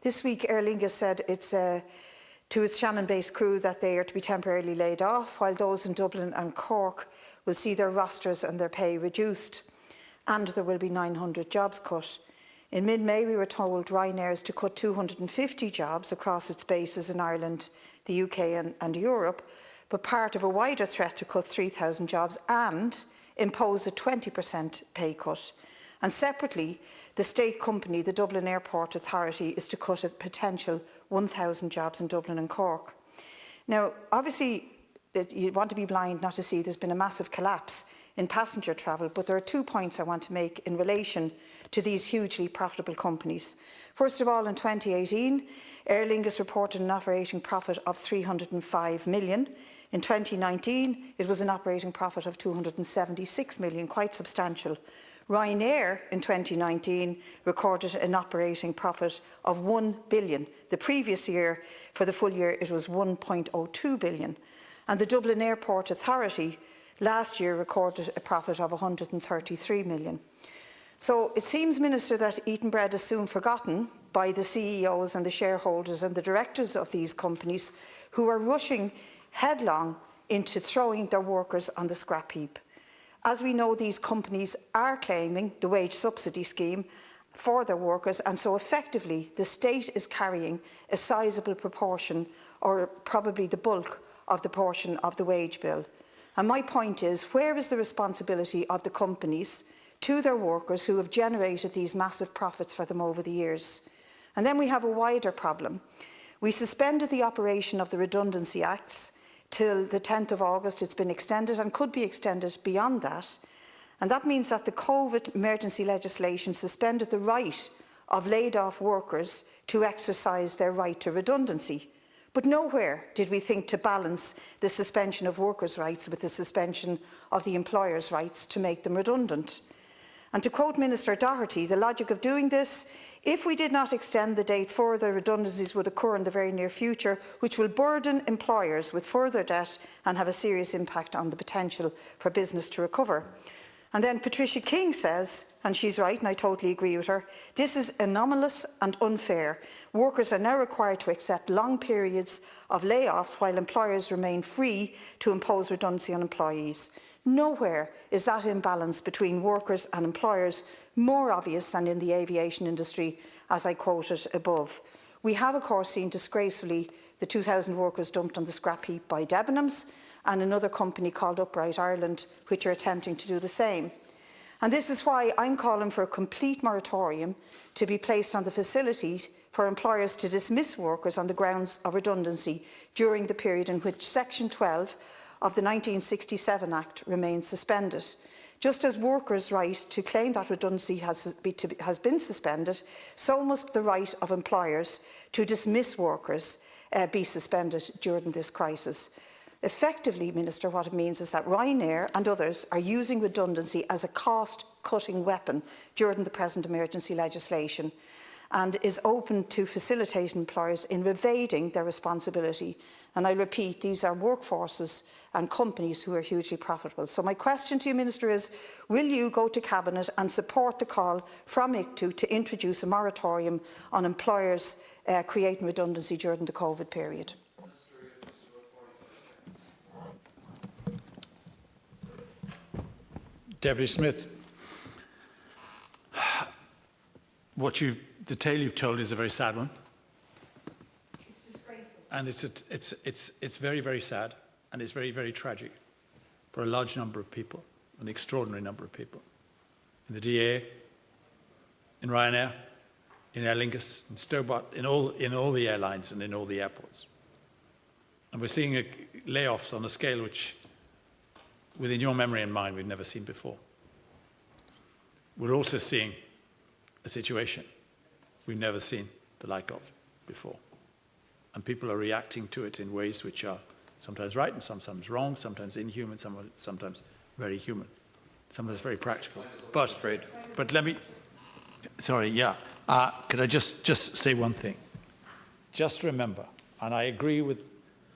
This week, Aer Lingus said to its Shannon-based crew that they are to be temporarily laid off, while those in Dublin and Cork will see their rosters and their pay reduced, and there will be 900 jobs cut. In mid-May, we were told Ryanair is to cut 250 jobs across its bases in Ireland, the UK and Europe, but part of a wider threat to cut 3,000 jobs and impose a 20% pay cut. And separately, the state company, the Dublin Airport Authority, is to cut a potential 1,000 jobs in Dublin and Cork. Now, obviously, you want to be blind not to see there's been a massive collapse in passenger travel, but there are 2 points I want to make in relation to these hugely profitable companies. First of all, in 2018, Aer Lingus reported an operating profit of 305 million. In 2019, it was an operating profit of 276 million, quite substantial. Ryanair in 2019 recorded an operating profit of 1 billion. The previous year, for the full year, it was 1.02 billion. And the Dublin Airport Authority last year recorded a profit of 133 million. So it seems, Minister, that eaten bread is soon forgotten by the CEOs and the shareholders and the directors of these companies, who are rushing headlong into throwing their workers on the scrap heap. As we know, these companies are claiming the wage subsidy scheme for their workers, and so effectively the state is carrying a sizable proportion, or probably the bulk of the portion of the wage bill. And my point is, where is the responsibility of the companies to their workers who have generated these massive profits for them over the years? And then we have a wider problem. We suspended the operation of the Redundancy Acts till the 10th of August. It's been extended and could be extended beyond that. And that means that the COVID emergency legislation suspended the right of laid-off workers to exercise their right to redundancy. But nowhere did we think to balance the suspension of workers' rights with the suspension of the employers' rights to make them redundant. And to quote Minister Doherty, the logic of doing this: if we did not extend the date further, redundancies would occur in the very near future, which will burden employers with further debt and have a serious impact on the potential for business to recover. And then Patricia King says, and she's right and I totally agree with her, this is anomalous and unfair. Workers are now required to accept long periods of layoffs while employers remain free to impose redundancy on employees. Nowhere is that imbalance between workers and employers more obvious than in the aviation industry, as I quoted above. We have, of course, seen disgracefully the 2,000 workers dumped on the scrap heap by Debenhams and another company called Upright Ireland, which are attempting to do the same. And this is why I'm calling for a complete moratorium to be placed on the facility for employers to dismiss workers on the grounds of redundancy during the period in which Section 12 of the 1967 Act remains suspended. Just as workers' right to claim that redundancy has been suspended, so must the right of employers to dismiss workers be suspended during this crisis. Effectively, Minister, what it means is that Ryanair and others are using redundancy as a cost-cutting weapon during the present emergency legislation, and is open to facilitate employers in evading their responsibility. And I repeat, these are workforces and companies who are hugely profitable. So my question to you, Minister, is will you go to Cabinet and support the call from ICTU to introduce a moratorium on employers creating redundancy during the COVID period?
Deputy Smith, the tale you've told is a very sad one.
It's disgraceful.
And it's very, very sad, and it's very, very tragic for a large number of people, an extraordinary number of people. in the DA, in Ryanair, in Aer Lingus, in Stobart, in all the airlines and in all the airports. And we're seeing layoffs on a scale which, within your memory and mine, we've never seen before. We're also seeing a situation we've never seen the like of before. And people are reacting to it in ways which are sometimes right and sometimes wrong, sometimes inhuman, sometimes very human, sometimes very practical. But let me, sorry, yeah. Could I just say one thing? Just remember, and I agree with,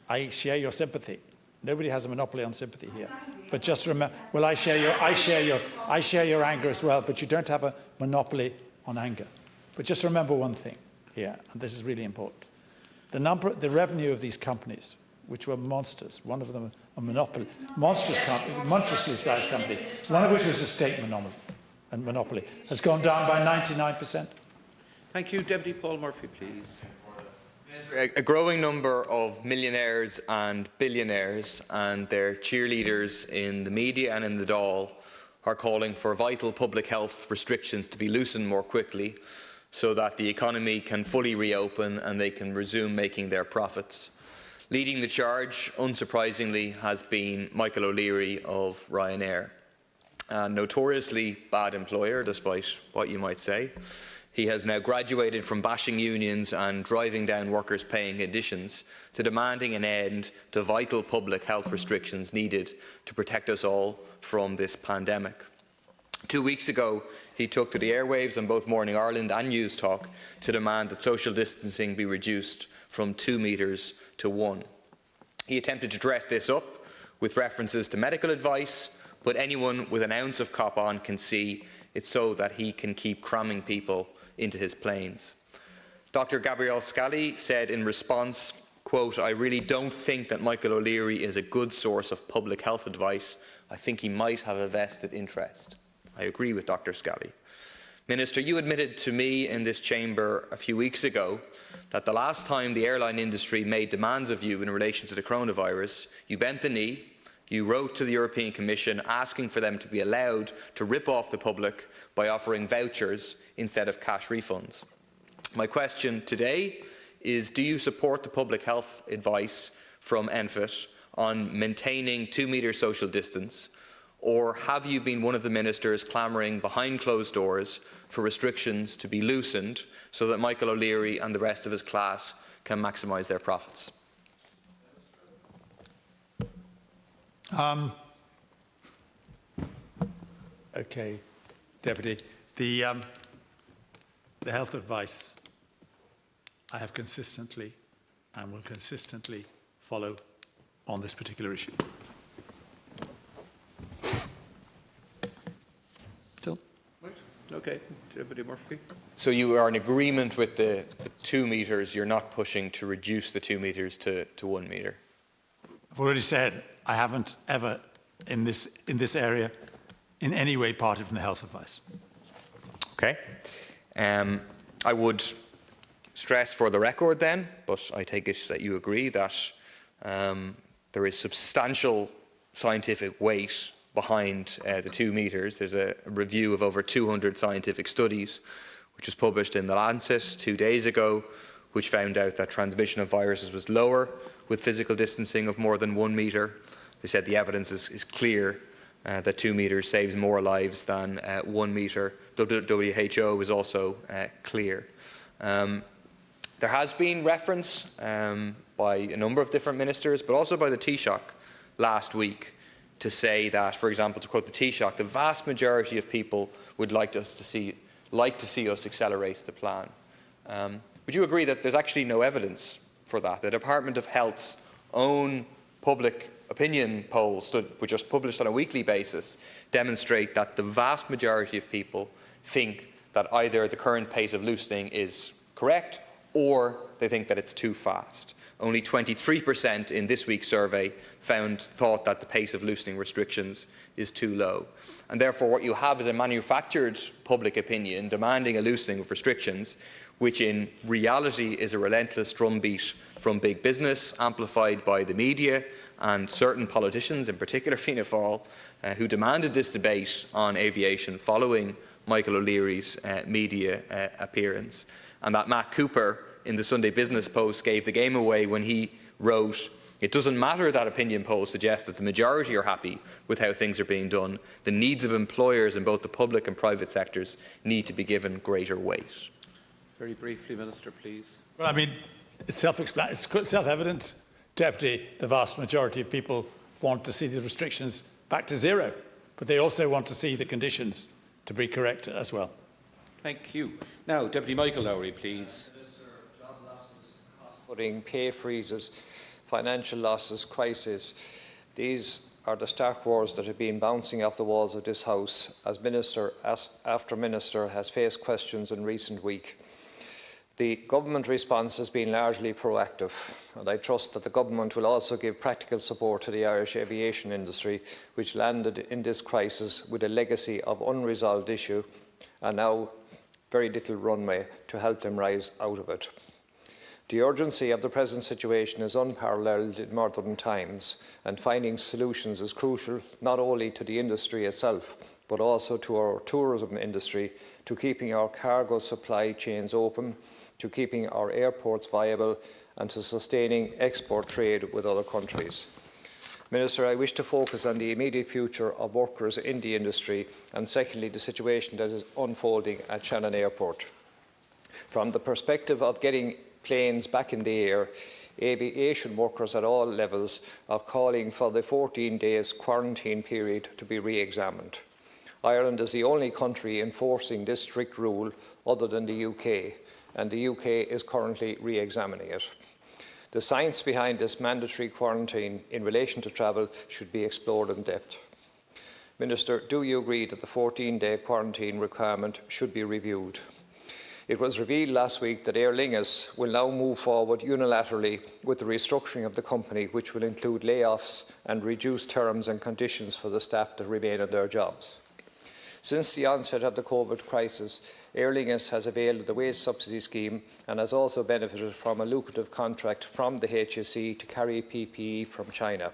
I share your sympathy. Nobody has a monopoly on sympathy here. But just remember, well, I share your anger as well, but you don't have a monopoly on anger. But just remember one thing here, and this is really important. The revenue of these companies, which were monsters, one of them a monopoly, monstrously sized company, one of which was a state monopoly, has gone down by 99%.
Thank you. Deputy Paul Murphy, please.
A growing number of millionaires and billionaires and their cheerleaders in the media and in the Dáil are calling for vital public health restrictions to be loosened more quickly so that the economy can fully reopen and they can resume making their profits. Leading the charge, unsurprisingly, has been Michael O'Leary of Ryanair, a notoriously bad employer, despite what you might say. He has now graduated from bashing unions and driving down workers' paying conditions to demanding an end to vital public health restrictions needed to protect us all from this pandemic. 2 weeks ago, he took to the airwaves on both Morning Ireland and News Talk to demand that social distancing be reduced from 2 metres to 1. He attempted to dress this up with references to medical advice, but anyone with an ounce of cop on can see it's so that he can keep cramming people into his planes. Dr. Gabrielle Scally said in response, quote, "I really don't think that Michael O'Leary is a good source of public health advice. I think he might have a vested interest." I agree with Dr. Scally. Minister, you admitted to me in this chamber a few weeks ago that the last time the airline industry made demands of you in relation to the coronavirus, you bent the knee, you wrote to the European Commission asking for them to be allowed to rip off the public by offering vouchers instead of cash refunds. My question today is, do you support the public health advice from ENFIT on maintaining 2 metre social distance, or have you been one of the ministers clamouring behind closed doors for restrictions to be loosened so that Michael O'Leary and the rest of his class can maximise their profits?
Okay, Deputy. The health advice I have consistently and will consistently follow on this particular issue. Still?
Okay, Deputy Murphy.
So you are in agreement with the 2 metres, you're not pushing to reduce the 2 metres to 1 metre?
I've already said I haven't ever in this area in any way parted from the health advice.
Okay. I would stress for the record then, but I take it that you agree that there is substantial scientific weight behind the 2 metres. There's a review of over 200 scientific studies, which was published in The Lancet 2 days ago, which found out that transmission of viruses was lower with physical distancing of more than 1 metre. They said the evidence is clear that 2 metres saves more lives than 1 metre. WHO is also clear. There has been reference by a number of different ministers, but also by the Taoiseach last week, to say that, for example, to quote the Taoiseach, the vast majority of people would like to see us accelerate the plan. Would you agree that there's actually no evidence for that? The Department of Health's own public opinion polls, which are published on a weekly basis, demonstrate that the vast majority of people think that either the current pace of loosening is correct or they think that it's too fast. Only 23% in this week's survey thought that the pace of loosening restrictions is too low. And therefore what you have is a manufactured public opinion demanding a loosening of restrictions, which in reality is a relentless drumbeat from big business, amplified by the media and certain politicians, in particular Fianna Fáil, who demanded this debate on aviation following Michael O'Leary's media appearance. And that Matt Cooper in the Sunday Business Post gave the game away when he wrote, "It doesn't matter that opinion polls suggest that the majority are happy with how things are being done. The needs of employers in both the public and private sectors need to be given greater weight."
Very briefly, Minister, please.
Well, I mean, it's self-evident, Deputy. The vast majority of people want to see the restrictions back to zero, but they also want to see the conditions to be correct as well.
Thank you. Now, Deputy Michael Lowry, please.
Job losses, cost-cutting, pay freezes, financial losses, crisis. These are the stark words that have been bouncing off the walls of this House as Minister after Minister has faced questions in recent week. The Government response has been largely proactive, and I trust that the Government will also give practical support to the Irish aviation industry, which landed in this crisis with a legacy of unresolved issue and now very little runway to help them rise out of it. The urgency of the present situation is unparalleled in modern times, and finding solutions is crucial not only to the industry itself, but also to our tourism industry, to keeping our cargo supply chains open, to keeping our airports viable, and to sustaining export trade with other countries. Minister, I wish to focus on the immediate future of workers in the industry, and secondly, the situation that is unfolding at Shannon Airport. From the perspective of getting planes back in the air, aviation workers at all levels are calling for the 14 days quarantine period to be re-examined. Ireland is the only country enforcing this strict rule other than the UK, and the UK is currently re-examining it. The science behind this mandatory quarantine in relation to travel should be explored in depth. Minister, do you agree that the 14-day quarantine requirement should be reviewed? It was revealed last week that Aer Lingus will now move forward unilaterally with the restructuring of the company, which will include layoffs and reduced terms and conditions for the staff that remain on their jobs. Since the onset of the COVID crisis, Aer Lingus has availed of the wage subsidy scheme and has also benefited from a lucrative contract from the HSE to carry PPE from China.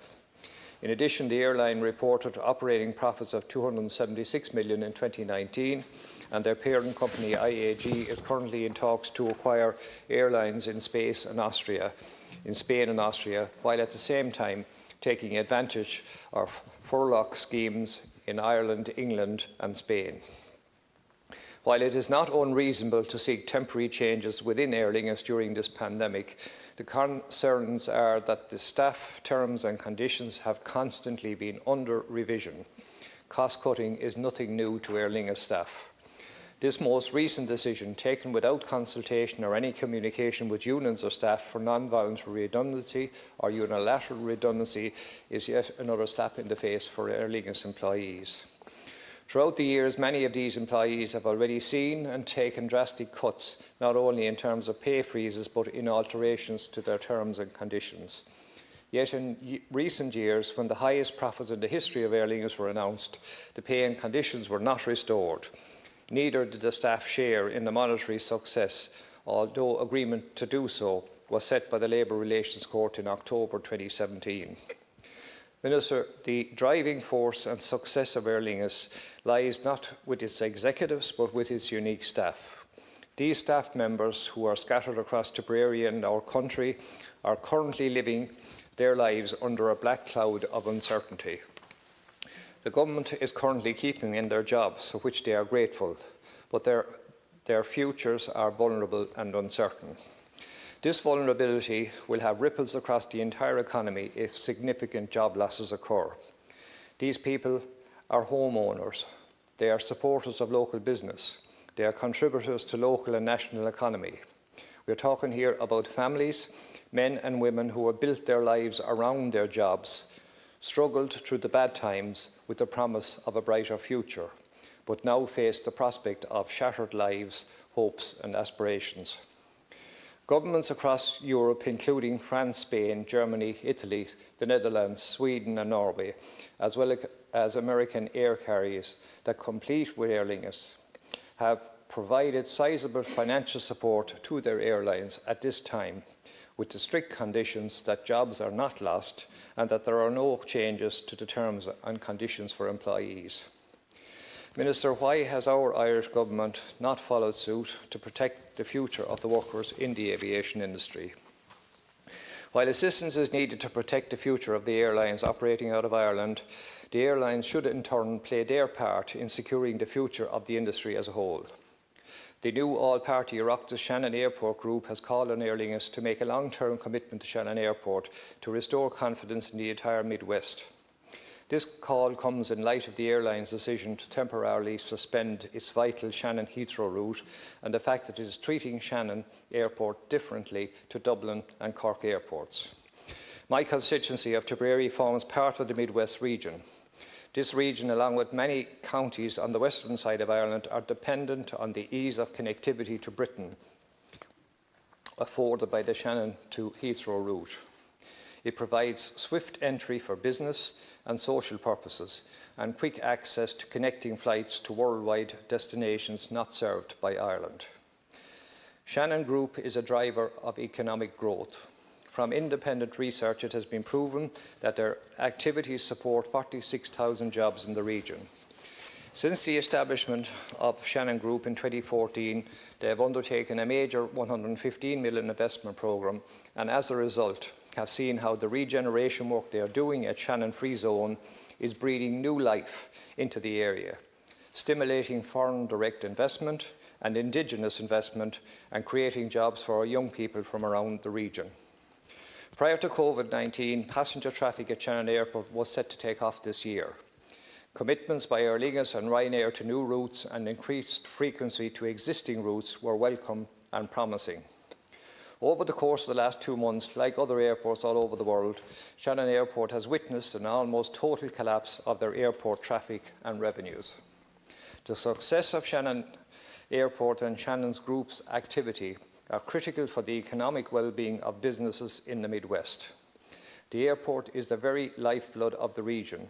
In addition, the airline reported operating profits of $276 million in 2019, and their parent company IAG is currently in talks to acquire airlines in Spain and Austria, while at the same time taking advantage of furlough schemes in Ireland, England and Spain. While it is not unreasonable to seek temporary changes within Aer Lingus during this pandemic, the concerns are that the staff terms and conditions have constantly been under revision. Cost-cutting is nothing new to Aer Lingus staff. This most recent decision, taken without consultation or any communication with unions or staff for non-voluntary redundancy or unilateral redundancy, is yet another slap in the face for Aer Lingus employees. Throughout the years, many of these employees have already seen and taken drastic cuts, not only in terms of pay freezes, but in alterations to their terms and conditions. Yet in recent years, when the highest profits in the history of Aer Lingus were announced, the pay and conditions were not restored. Neither did the staff share in the monetary success, although agreement to do so was set by the Labour Relations Court in October 2017. Minister, the driving force and success of Aer Lingus lies not with its executives but with its unique staff. These staff members, who are scattered across Tipperary and our country, are currently living their lives under a black cloud of uncertainty. The Government is currently keeping in their jobs, for which they are grateful, but their futures are vulnerable and uncertain. This vulnerability will have ripples across the entire economy if significant job losses occur. These people are homeowners. They are supporters of local business. They are contributors to local and national economy. We are talking here about families, men and women who have built their lives around their jobs, struggled through the bad times with the promise of a brighter future, but now face the prospect of shattered lives, hopes and aspirations. Governments across Europe, including France, Spain, Germany, Italy, the Netherlands, Sweden and Norway, as well as American air carriers that compete with Aer Lingus, have provided sizable financial support to their airlines at this time, with the strict conditions that jobs are not lost and that there are no changes to the terms and conditions for employees. Minister, why has our Irish Government not followed suit to protect the future of the workers in the aviation industry? While assistance is needed to protect the future of the airlines operating out of Ireland, the airlines should in turn play their part in securing the future of the industry as a whole. The new all-party Oireachtas Shannon Airport Group has called on Aer Lingus to make a long-term commitment to Shannon Airport to restore confidence in the entire Midwest. This call comes in light of the airline's decision to temporarily suspend its vital Shannon-Heathrow route and the fact that it is treating Shannon Airport differently to Dublin and Cork airports. My constituency of Tipperary forms part of the Midwest region. This region, along with many counties on the western side of Ireland, are dependent on the ease of connectivity to Britain afforded by the Shannon to Heathrow route. It provides swift entry for business and social purposes and quick access to connecting flights to worldwide destinations not served by Ireland. Shannon Group is a driver of economic growth. From independent research, it has been proven that their activities support 46,000 jobs in the region. Since the establishment of Shannon Group in 2014, they have undertaken a major £115 million investment programme and as a result have seen how the regeneration work they are doing at Shannon Free Zone is breathing new life into the area, stimulating foreign direct investment and indigenous investment and creating jobs for our young people from around the region. Prior to COVID-19, passenger traffic at Shannon Airport was set to take off this year. Commitments by Aer Lingus and Ryanair to new routes and increased frequency to existing routes were welcome and promising. Over the course of the last 2 months, like other airports all over the world, Shannon Airport has witnessed an almost total collapse of their airport traffic and revenues. The success of Shannon Airport and Shannon's Group's activity are critical for the economic well-being of businesses in the Midwest. The airport is the very lifeblood of the region.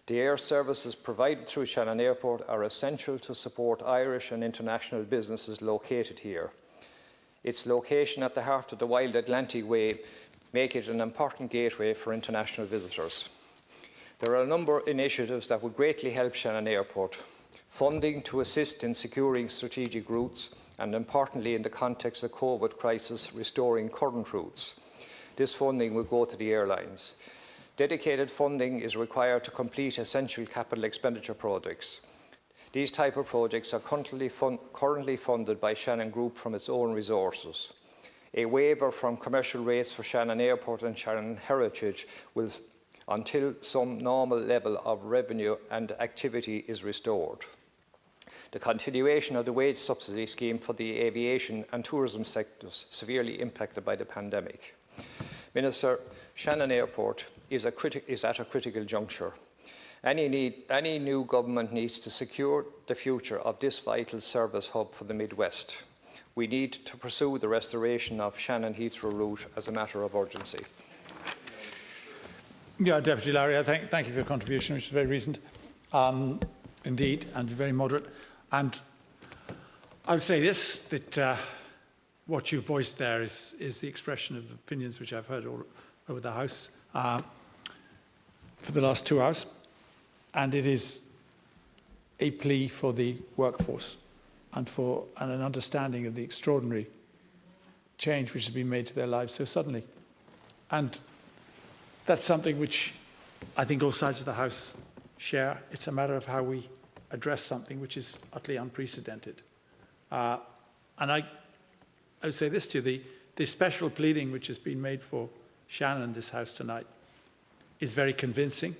The air services provided through Shannon Airport are essential to support Irish and international businesses located here. Its location at the heart of the Wild Atlantic Way make it an important gateway for international visitors. There are a number of initiatives that would greatly help Shannon Airport. Funding to assist in securing strategic routes and, importantly, in the context of the COVID crisis, restoring current routes. This funding will go to the airlines. Dedicated funding is required to complete essential capital expenditure projects. These type of projects are currently funded by Shannon Group from its own resources. A waiver from commercial rates for Shannon Airport and Shannon Heritage will until some normal level of revenue and activity is restored. The continuation of the wage subsidy scheme for the aviation and tourism sectors severely impacted by the pandemic. Minister, Shannon Airport is at a critical juncture. Any new government needs to secure the future of this vital service hub for the Midwest. We need to pursue the restoration of Shannon Heathrow route as a matter of urgency.
Yeah, Deputy Larry, I thank you for your contribution, which is very reasoned, indeed, and very moderate. And I would say this, that what you voiced there is the expression of opinions which I've heard all over the House for the last 2 hours. And it is a plea for the workforce and an understanding of the extraordinary change which has been made to their lives so suddenly. And that's something which I think all sides of the House share. It's a matter of how we address something which is utterly unprecedented. And I would say this to you, the special pleading which has been made for Shannon in this House tonight is very convincing,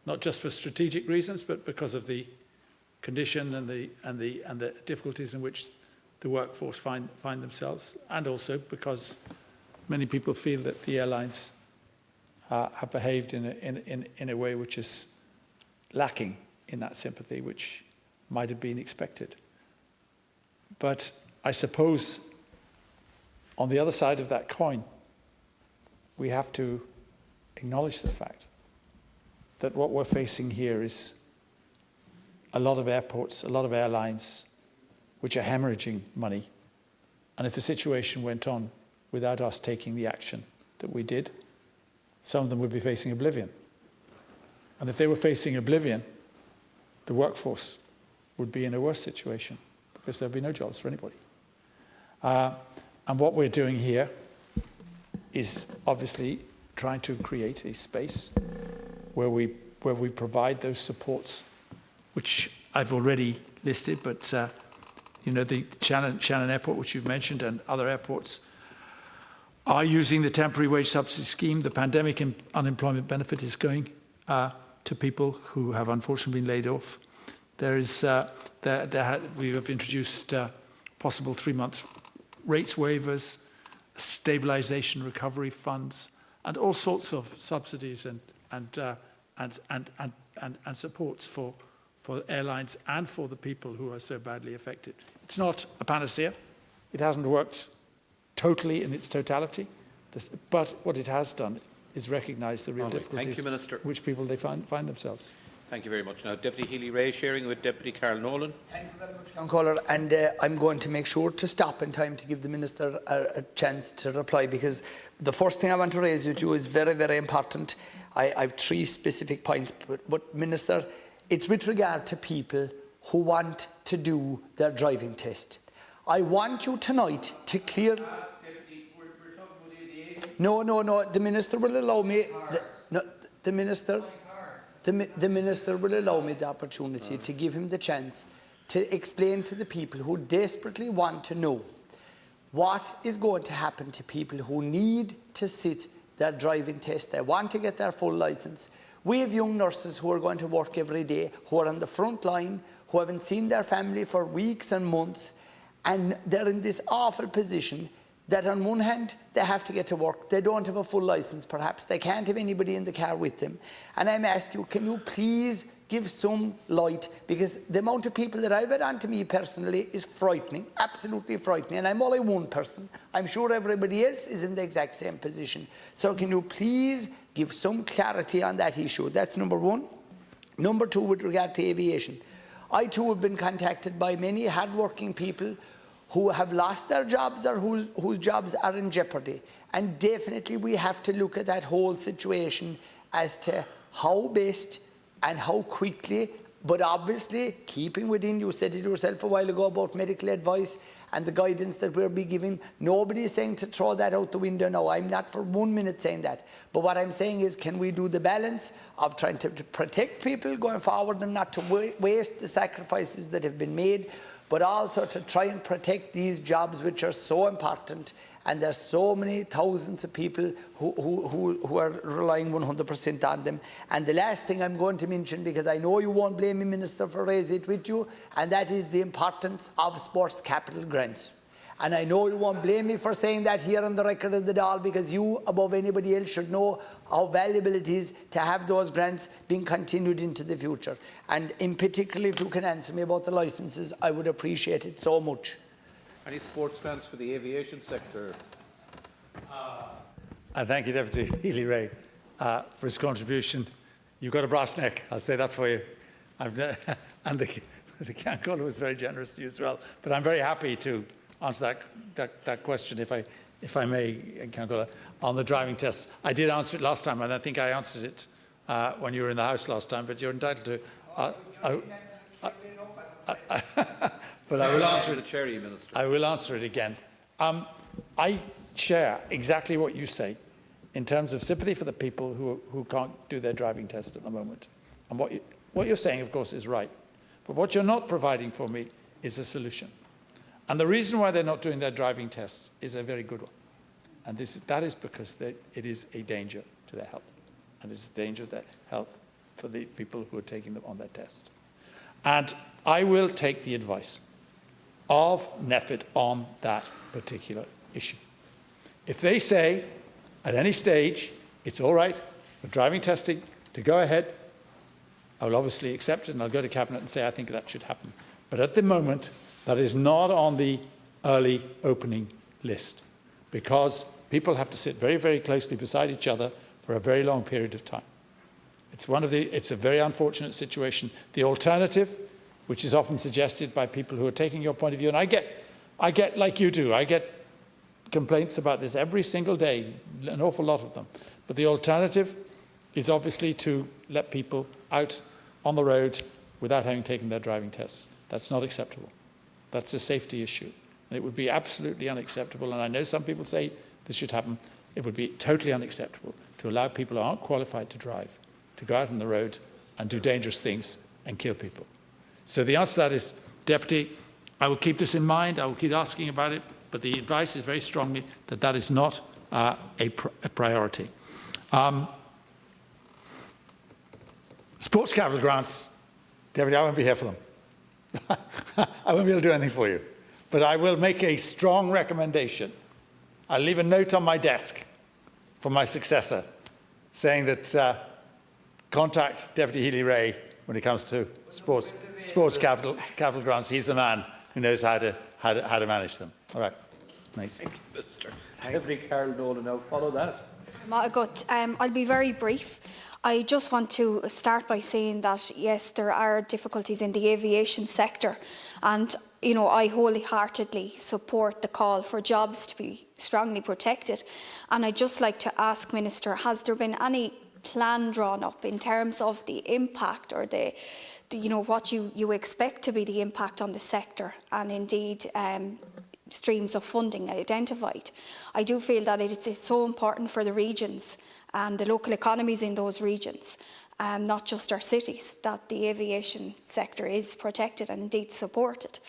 not just for strategic reasons, but because of the condition and the difficulties in which the workforce find themselves, and also because many people feel that the airlines have behaved in a way which is lacking in that sympathy, which might have been expected. But I suppose On the other side of that coin, we have to acknowledge the fact that what we're facing here is a lot of airports, a lot of airlines, which are hemorrhaging money. And if the situation went on without us taking the action that we did, some of them would be facing oblivion. And if they were facing oblivion, the workforce would be in a worse situation because there'd be no jobs for anybody. And what we're doing here is obviously trying to create a space where we provide those supports, which I've already listed, but you know, the Shannon Airport, which you've mentioned, and other airports are using the temporary wage subsidy scheme. The pandemic and unemployment benefit is going to people who have unfortunately been laid off. There is, we have introduced possible 3-month rates waivers, stabilisation recovery funds, and all sorts of subsidies and supports for airlines and for the people who are so badly affected. It's not a panacea. It hasn't worked totally in its totality, but what it has done is recognise the real difficulties which people they find themselves.
Thank you very much. Now, Deputy Healy-Ray sharing with Deputy Carl Nolan.
Thank you very much, Councillor Caller. And I'm going to make sure to stop in time to give the Minister a chance to reply, because the first thing I want to raise with you is very, very important. I have 3 specific points, but Minister, it's with regard to people who want to do their driving test. I want you tonight to clear... No, the Minister will allow me... The Minister will allow me the opportunity to give him the chance to explain to the people who desperately want to know what is going to happen to people who need to sit their driving test. They want to get their full licence. We have young nurses who are going to work every day, who are on the front line, who haven't seen their family for weeks and months, and they're in this awful position that on one hand, they have to get to work. They don't have a full licence, perhaps. They can't have anybody in the car with them. And I'm asking you, can you please give some light? Because the amount of people that I've had on to me personally is frightening, absolutely frightening. And I'm only one person. I'm sure everybody else is in the exact same position. So can you please give some clarity on that issue? That's number one. Number two, with regard to aviation. I too have been contacted by many hard-working people who have lost their jobs or whose jobs are in jeopardy. And definitely we have to look at that whole situation as to how best and how quickly, but obviously keeping within, you said it yourself a while ago about medical advice and the guidance that we'll be giving. Nobody is saying to throw that out the window now. I'm not for 1 minute saying that. But what I'm saying is, can we do the balance of trying to protect people going forward and not to waste the sacrifices that have been made, but also to try and protect these jobs which are so important, and there's so many thousands of people who are relying 100% on them. And the last thing I'm going to mention, because I know you won't blame me, Minister, for raising it with you, and that is the importance of sports capital grants. And I know you won't blame me for saying that here on the record of the Dáil, because you, above anybody else, should know how valuable it is to have those grants being continued into the future. And in particular, if you can answer me about the licences, I would appreciate it so much.
Any sports grants for the aviation sector?
I thank you, Deputy Healy-Ray, for his contribution. You've got a brass neck, I'll say that for you. And the Cathal was very generous to you as well. But I'm very happy to answer that question, if I may, Cathal, on the driving tests. I did answer it last time, and I think I answered it when you were in the House last time, but you're entitled to... but I will answer it. I will answer it again. I share exactly what you say in terms of sympathy for the people who can't do their driving test at the moment. And what you're saying, of course, is right. But what you're not providing for me is a solution. And the reason why they're not doing their driving tests is a very good one. And that is because it is a danger to their health. And it's a danger to their health for the people who are taking them on their test. And I will take the advice of NEFID on that particular issue. If they say at any stage it's all right for driving testing to go ahead, I will obviously accept it, and I'll go to Cabinet and say I think that should happen. But at the moment, that is not on the early opening list. because people have to sit very, very closely beside each other for a very long period of time. It's a very unfortunate situation. The alternative, which is often suggested by people who are taking your point of view, and I get like you do, I get complaints about this every single day, an awful lot of them. But the alternative is obviously to let people out on the road without having taken their driving tests. That's not acceptable. That's a safety issue. And it would be absolutely unacceptable, and I know some people say this should happen. It would be totally unacceptable to allow people who aren't qualified to drive to go out on the road and do dangerous things and kill people. So the answer to that is, Deputy, I will keep this in mind, I will keep asking about it, but the advice is very strongly that that is not a priority. Sports capital grants, Deputy, I won't be here for them. I won't be able to do anything for you. But I will make a strong recommendation. I'll leave a note on my desk for my successor saying that contact Deputy Healy-Ray when it comes to sports capital grants. He's the man who knows how to manage them. All right. Nice.
Thank you, Minister.
Deputy Carol Nolan, now follow that.
I'll be very brief. I just want to start by saying that, yes, there are difficulties in the aviation sector, and I wholeheartedly support the call for jobs to be strongly protected. And I'd just like to ask, Minister, has there been any plan drawn up in terms of the impact or what you expect to be the impact on the sector, and indeed streams of funding identified? I do feel that it's so important for the regions and the local economies in those regions, not just our cities, that the aviation sector is protected and indeed supported.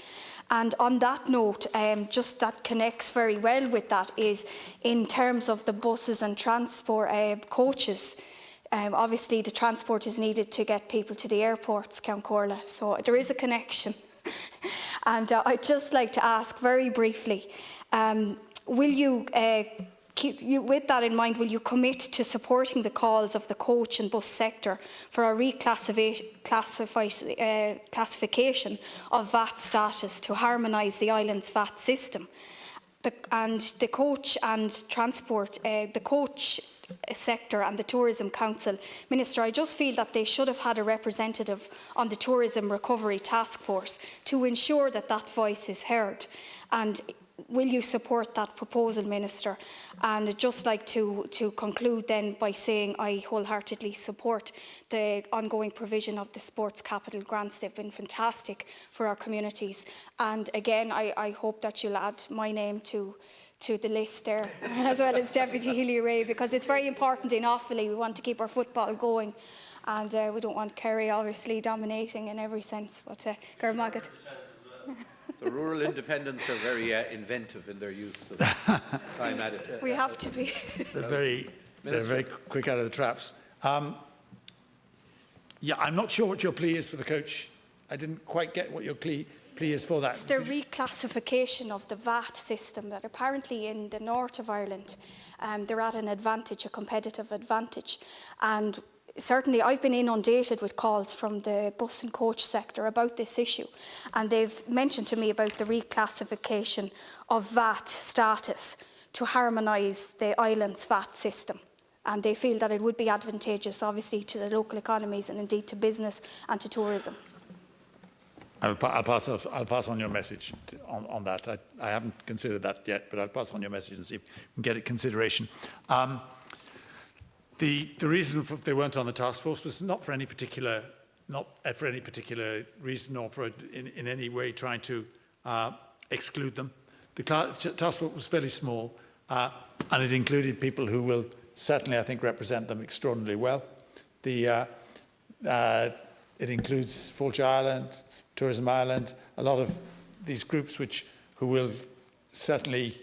And on that note, just that connects very well with that is in terms of the buses and transport coaches. Obviously the transport is needed to get people to the airports, Count Corla, so there is a connection. And I'd just like to ask very briefly, will you with that in mind, will you commit to supporting the calls of the coach and bus sector for a classification of VAT status to harmonise the island's VAT system? The coach sector and the Tourism Council, Minister, I just feel that they should have had a representative on the Tourism Recovery Task Force to ensure that that voice is heard. And will you support that proposal, Minister? And I'd just like to conclude then by saying I wholeheartedly support the ongoing provision of the sports capital grants. They've been fantastic for our communities. And again, I hope that you'll add my name to the list there, as well as Deputy Healy-Ray, because it's very important in Offaly. We want to keep our football going, and we don't want Carey obviously dominating in every sense. But Garmagat.
The rural independents are very inventive in their use of time added.
We have to be.
They're very quick out of the traps. Yeah, I'm not sure what your plea is for the coach. I didn't quite get what your plea is for that.
It's the reclassification of the VAT system that apparently in the north of Ireland they're at an advantage, a competitive advantage. And certainly I've been inundated with calls from the bus and coach sector about this issue, and they've mentioned to me about the reclassification of VAT status to harmonise the island's VAT system. And they feel that it would be advantageous, obviously, to the local economies and indeed to business and to tourism.
I'll pass on your message on that. I haven't considered that yet, but I'll pass on your message and see if we can get it consideration. The reason they weren't on the task force was not for any particular reason or for in any way trying to exclude them. The task force was fairly small, and it included people who will certainly, I think, represent them extraordinarily well. It includes Fáilte Ireland, Tourism Ireland, a lot of these groups who will certainly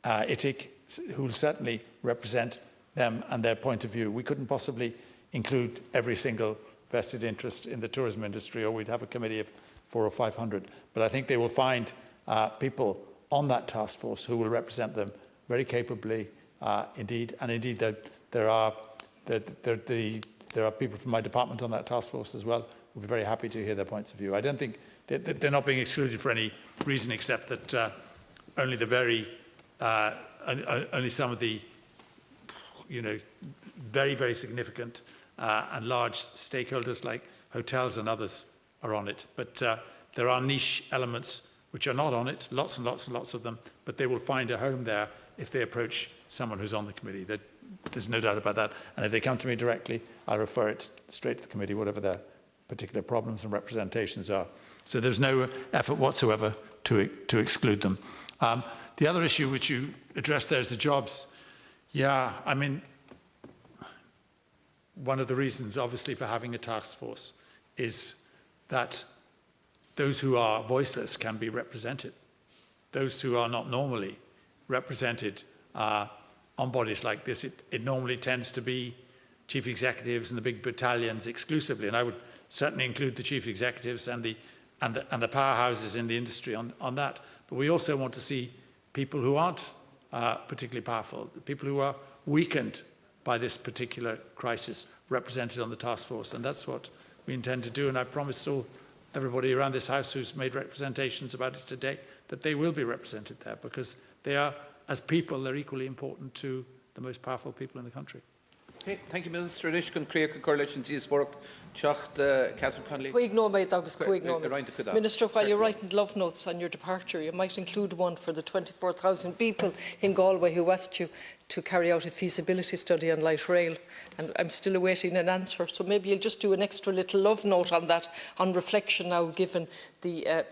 ITIC, who will certainly represent them and their point of view. We couldn't possibly include every single vested interest in the tourism industry, or we'd have a committee of 400 or 500. But I think they will find people on that task force who will represent them very capably, indeed. And indeed, there are people from my department on that task force as well. We'll be very happy to hear their points of view. I don't think they're not being excluded for any reason except that only the very only some of the, very, very significant and large stakeholders like hotels and others are on it. But there are niche elements which are not on it, lots and lots and lots of them, but they will find a home there if they approach someone who's on the committee. There's no doubt about that. And if they come to me directly, I'll refer it straight to the committee, whatever their particular problems and representations are. So there's no effort whatsoever to exclude them. The other issue which you addressed there is the jobs. Yeah, I mean, one of the reasons, obviously, for having a task force is that those who are voiceless can be represented. Those who are not normally represented on bodies like this, it normally tends to be chief executives and the big battalions exclusively, and I would certainly include the chief executives and the powerhouses in the industry on that. But we also want to see people who aren't particularly powerful, people who are weakened by this particular crisis, represented on the task force, and that's what we intend to do. And I promised everybody around this House who's made representations about it today that they will be represented there, because they are, as people, they're equally important to the most powerful people in the country.
Okay, thank you, Minister. Ishkan Creaker Coalition Work Chacht Cathal Conley.
Minister, while you're writing love notes on your departure, you might include one for the 24,000 people in Galway who asked you to carry out a feasibility study on light rail, and I'm still awaiting an answer. So maybe you'll just do an extra little love note on that, on reflection now, given the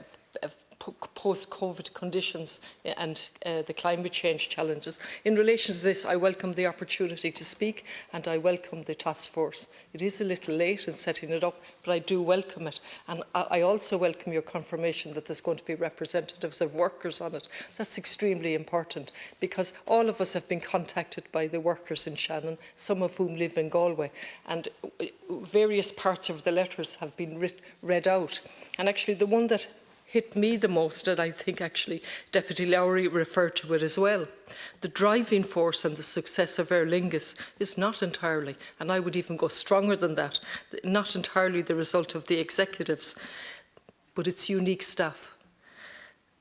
post-COVID conditions and the climate change challenges. In relation to this, I welcome the opportunity to speak, and I welcome the task force. It is a little late in setting it up, but I do welcome it. And I also welcome your confirmation that there's going to be representatives of workers on it. That's extremely important, because all of us have been contacted by the workers in Shannon, some of whom live in Galway, and various parts of the letters have been read out. And actually the one that hit me the most, and I think actually Deputy Lowry referred to it as well. The driving force and the success of Aer Lingus is not entirely, and I would even go stronger than that, not entirely the result of the executives, but its unique staff.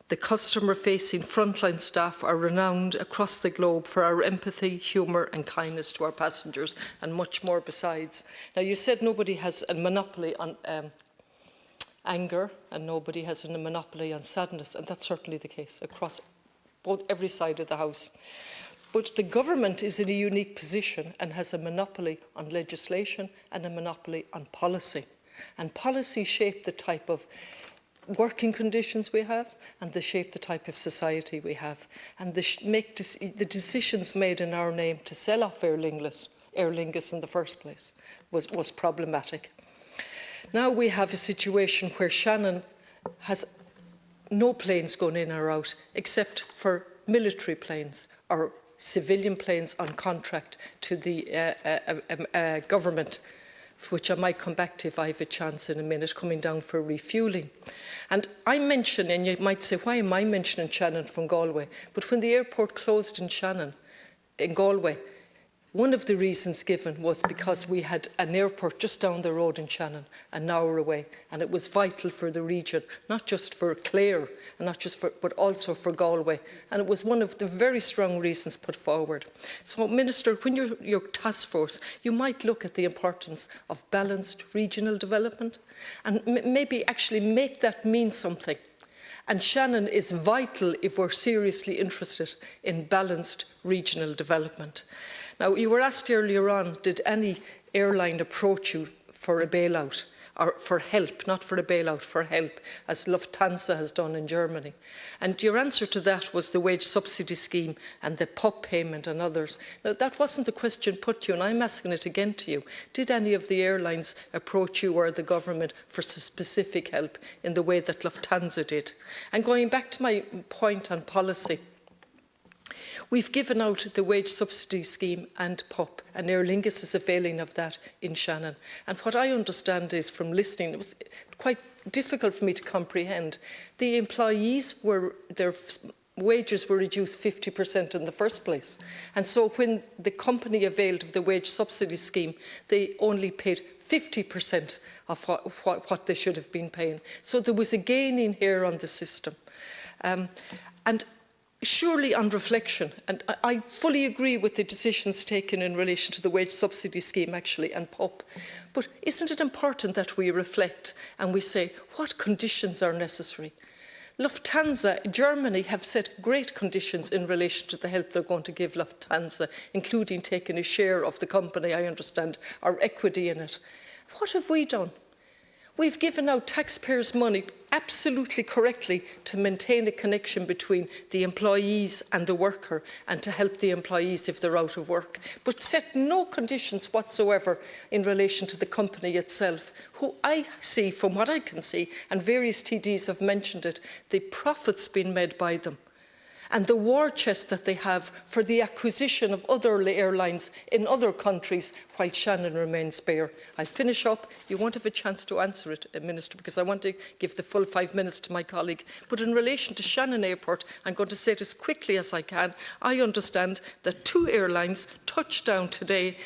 The customer-facing frontline staff are renowned across the globe for our empathy, humour and kindness to our passengers, and much more besides. Now, you said nobody has a monopoly on anger, and nobody has a monopoly on sadness, and that's certainly the case across every side of the House. But the government is in a unique position and has a monopoly on legislation and a monopoly on policy. And policy shape the type of working conditions we have, and they shape the type of society we have. And the decisions made in our name to sell off Aer Lingus in the first place was problematic. Now we have a situation where Shannon has no planes going in or out, except for military planes or civilian planes on contract to the government, which I might come back to if I have a chance in a minute, coming down for refuelling. And I mention, and you might say, why am I mentioning Shannon from Galway? But when the airport closed in Galway, one of the reasons given was because we had an airport just down the road in Shannon, an hour away, and it was vital for the region, not just for Clare, but also for Galway. And it was one of the very strong reasons put forward. So, Minister, when your task force, you might look at the importance of balanced regional development, and maybe actually make that mean something. And Shannon is vital if we're seriously interested in balanced regional development. Now, you were asked earlier on, did any airline approach you for a bailout, or for help, not for a bailout, for help, as Lufthansa has done in Germany? And your answer to that was the wage subsidy scheme and the PUP payment and others. Now, that wasn't the question put to you, and I'm asking it again to you. Did any of the airlines approach you or the government for specific help in the way that Lufthansa did? And going back to my point on policy, we've given out the wage subsidy scheme and PUP, and Aer Lingus is availing of that in Shannon. And what I understand is, from listening, it was quite difficult for me to comprehend. The employees their wages were reduced 50% in the first place. And so when the company availed of the wage subsidy scheme, they only paid 50% of what they should have been paying. So there was a gain in here on the system. And surely on reflection, and I fully agree with the decisions taken in relation to the wage subsidy scheme actually and PUP, but isn't it important that we reflect and we say what conditions are necessary? Lufthansa, Germany have set great conditions in relation to the help they're going to give Lufthansa, including taking a share of the company, I understand, or equity in it. What have we done? We've given out taxpayers' money absolutely correctly to maintain a connection between the employees and the worker and to help the employees if they're out of work, but set no conditions whatsoever in relation to the company itself, who I see, from what I can see, and various TDs have mentioned it, the profits being made by them, and the war chest that they have for the acquisition of other airlines in other countries while Shannon remains bare. I'll finish up. You won't have a chance to answer it, Minister, because I want to give the full 5 minutes to my colleague. But in relation to Shannon Airport, I'm going to say it as quickly as I can. I understand that 2 airlines touched down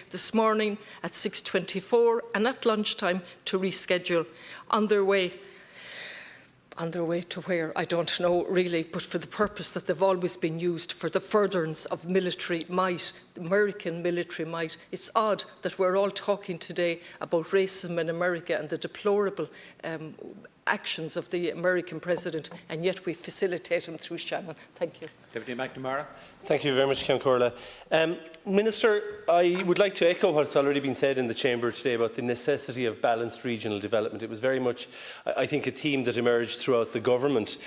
this morning at 6:24 and at lunchtime to reschedule on their way to where, I don't know really, but for the purpose that they've always been used, for the furtherance of military might, American military might. It's odd that we're all talking today about racism in America and the deplorable actions of the American president, and yet we facilitate him through Shannon. Thank you.
Deputy McNamara.
Thank you very much, Ceann Comhairle. Minister, I would like to echo what's already been said in the Chamber today about the necessity of balanced regional development. It was very much, I think, a theme that emerged throughout the government,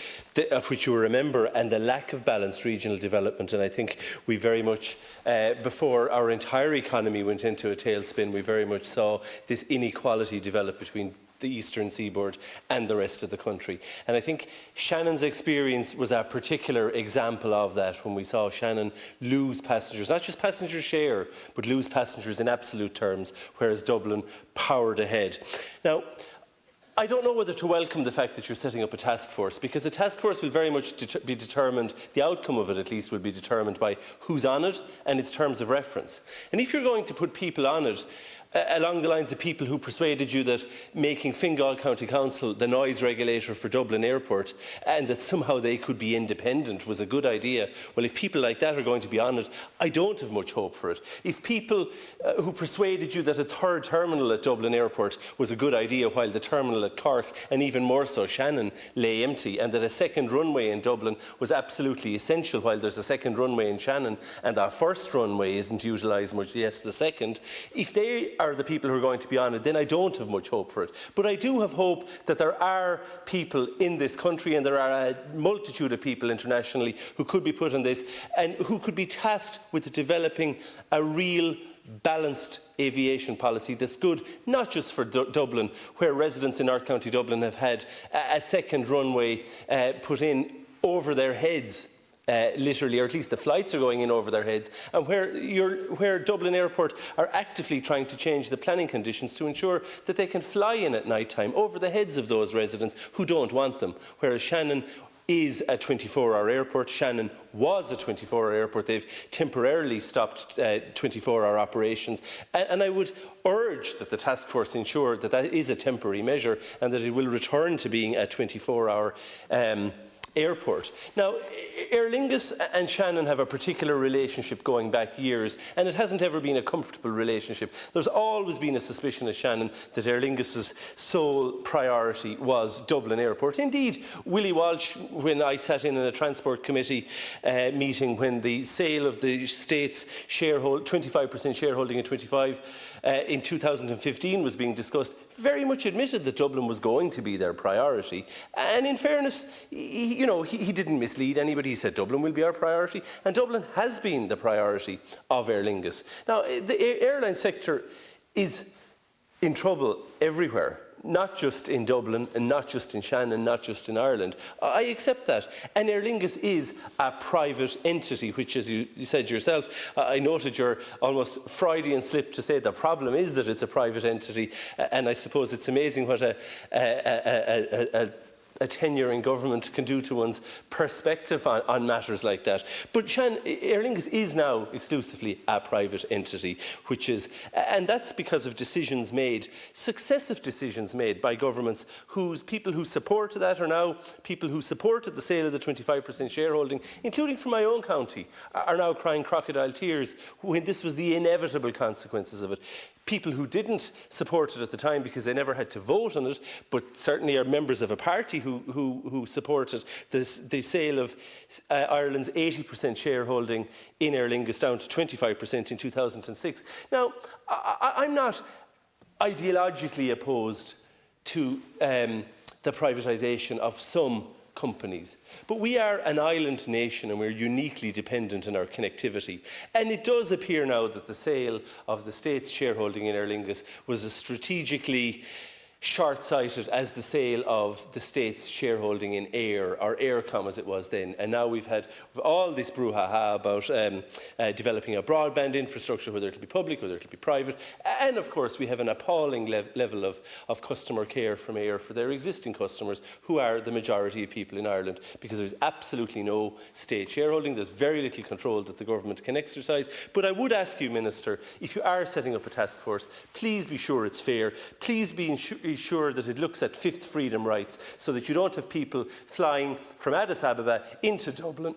of which you were a member, and the lack of balanced regional development. And I think we very much, before our entire economy went into a tailspin, we very much saw this inequality develop between the eastern seaboard and the rest of the country. And I think Shannon's experience was a particular example of that, when we saw Shannon lose passengers, not just passenger share, but lose passengers in absolute terms, whereas Dublin powered ahead. Now, I don't know whether to welcome the fact that you're setting up a task force, because a task force will very much be determined, the outcome of it at least will be determined by who's on it and its terms of reference. And if you're going to put people on it along the lines of people who persuaded you that making Fingal County Council the noise regulator for Dublin Airport and that somehow they could be independent was a good idea, well, if people like that are going to be on it, I don't have much hope for it. If people who persuaded you that a third terminal at Dublin Airport was a good idea while the terminal at Cork, and even more so Shannon, lay empty, and that a second runway in Dublin was absolutely essential while there's a second runway in Shannon and our first runway isn't utilised much, yes, the second, if they are the people who are going to be on it, then I don't have much hope for it. But I do have hope that there are people in this country, and there are a multitude of people internationally who could be put on this and who could be tasked with developing a real balanced aviation policy that's good, not just for Dublin, where residents in North County Dublin have had a second runway put in over their heads. Literally, or at least the flights are going in over their heads, and where Dublin Airport are actively trying to change the planning conditions to ensure that they can fly in at night time over the heads of those residents who don't want them, whereas Shannon is a 24-hour airport. Shannon was a 24-hour airport. They've temporarily stopped 24-hour operations. And I would urge that the task force ensure that that is a temporary measure and that it will return to being a 24-hour airport. Now, Aer Lingus and Shannon have a particular relationship going back years, and it hasn't ever been a comfortable relationship. There's always been a suspicion of Shannon that Aer Lingus's sole priority was Dublin Airport. Indeed, Willie Walsh, when I sat in a Transport Committee meeting when the sale of the state's 25% shareholding in 25 in 2015 was being discussed, very much admitted that Dublin was going to be their priority. And in fairness, he didn't mislead anybody. He said Dublin will be our priority, and Dublin has been the priority of Aer Lingus. Now, the airline sector is in trouble everywhere, not just in Dublin and not just in Shannon, not just in Ireland. I accept that. And Aer Lingus is a private entity, which, as you said yourself, I noted your almost Freudian slip to say the problem is that it's a private entity. And I suppose it's amazing what a a tenure in government can do to one's perspective on matters like that. But Aer Lingus is now exclusively a private entity, and that's because of decisions made, successive decisions made by governments whose people who supported that are now people who supported the sale of the 25% shareholding, including from my own county, are now crying crocodile tears when this was the inevitable consequences of it. People who didn't support it at the time because they never had to vote on it, but certainly are members of a party who supported the sale of Ireland's 80% shareholding in Aer Lingus down to 25% in 2006. Now, I'm not ideologically opposed to the privatisation of some companies. But we are an island nation and we're uniquely dependent on our connectivity. And it does appear now that the sale of the state's shareholding in Aer Lingus was as strategically short-sighted as the sale of the state's shareholding in Air, or Aircom as it was then. And now we've had all this brouhaha about developing a broadband infrastructure, whether it'll be public, whether it'll be private. And of course we have an appalling level of customer care from Air for their existing customers, who are the majority of people in Ireland, because there's absolutely no state shareholding. There's very little control that the government can exercise. But I would ask you, Minister, if you are setting up a task force, please be sure it's fair. Please be sure that it looks at fifth freedom rights, so that you don't have people flying from Addis Ababa into Dublin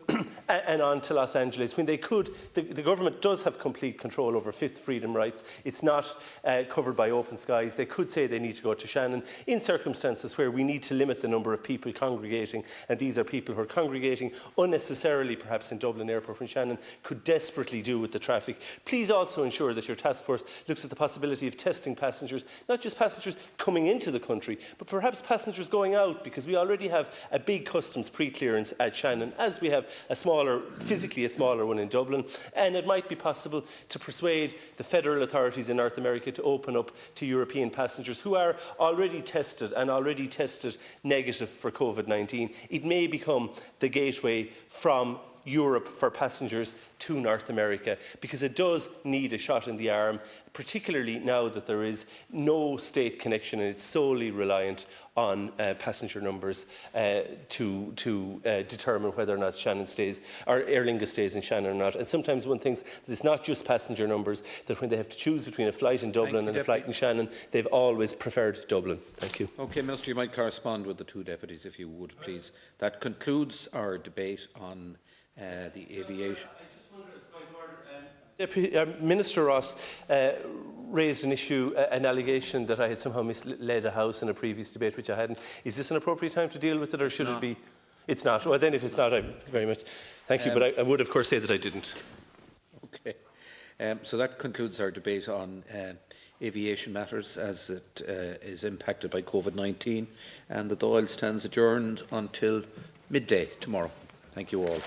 and on to Los Angeles when they could. The government does have complete control over fifth freedom rights. It's not covered by open skies. They could say they need to go to Shannon in circumstances where we need to limit the number of people congregating, and these are people who are congregating unnecessarily, perhaps in Dublin Airport when Shannon could desperately do with the traffic. Please also ensure that your task force looks at the possibility of testing passengers, not just passengers coming into the country, but perhaps passengers going out, because we already have a big customs pre-clearance at Shannon, as we have physically a smaller one in Dublin, and it might be possible to persuade the federal authorities in North America to open up to European passengers who are already tested negative for COVID-19. It may become the gateway from Europe for passengers to North America, because it does need a shot in the arm, particularly now that there is no state connection and it's solely reliant on passenger numbers to determine whether or not Shannon stays, or Aer Lingus stays in Shannon or not. And sometimes one thinks that it's not just passenger numbers, that when they have to choose between a flight in Dublin and a flight in Shannon, they've always preferred Dublin. Thank you.
Okay, Minister, you might correspond with the two deputies if you would, please. That concludes our debate on the aviation.
Minister Ross raised an issue, an allegation that I had somehow misled the House in a previous debate, which I hadn't. Is this an appropriate time to deal with it, or should it be? It's not. Well, then if it's not, I very much thank you. But I would, of course, say that I didn't.
Okay. So that concludes our debate on aviation matters as it is impacted by COVID-19, and the Dáil stands adjourned until midday tomorrow. Thank you all.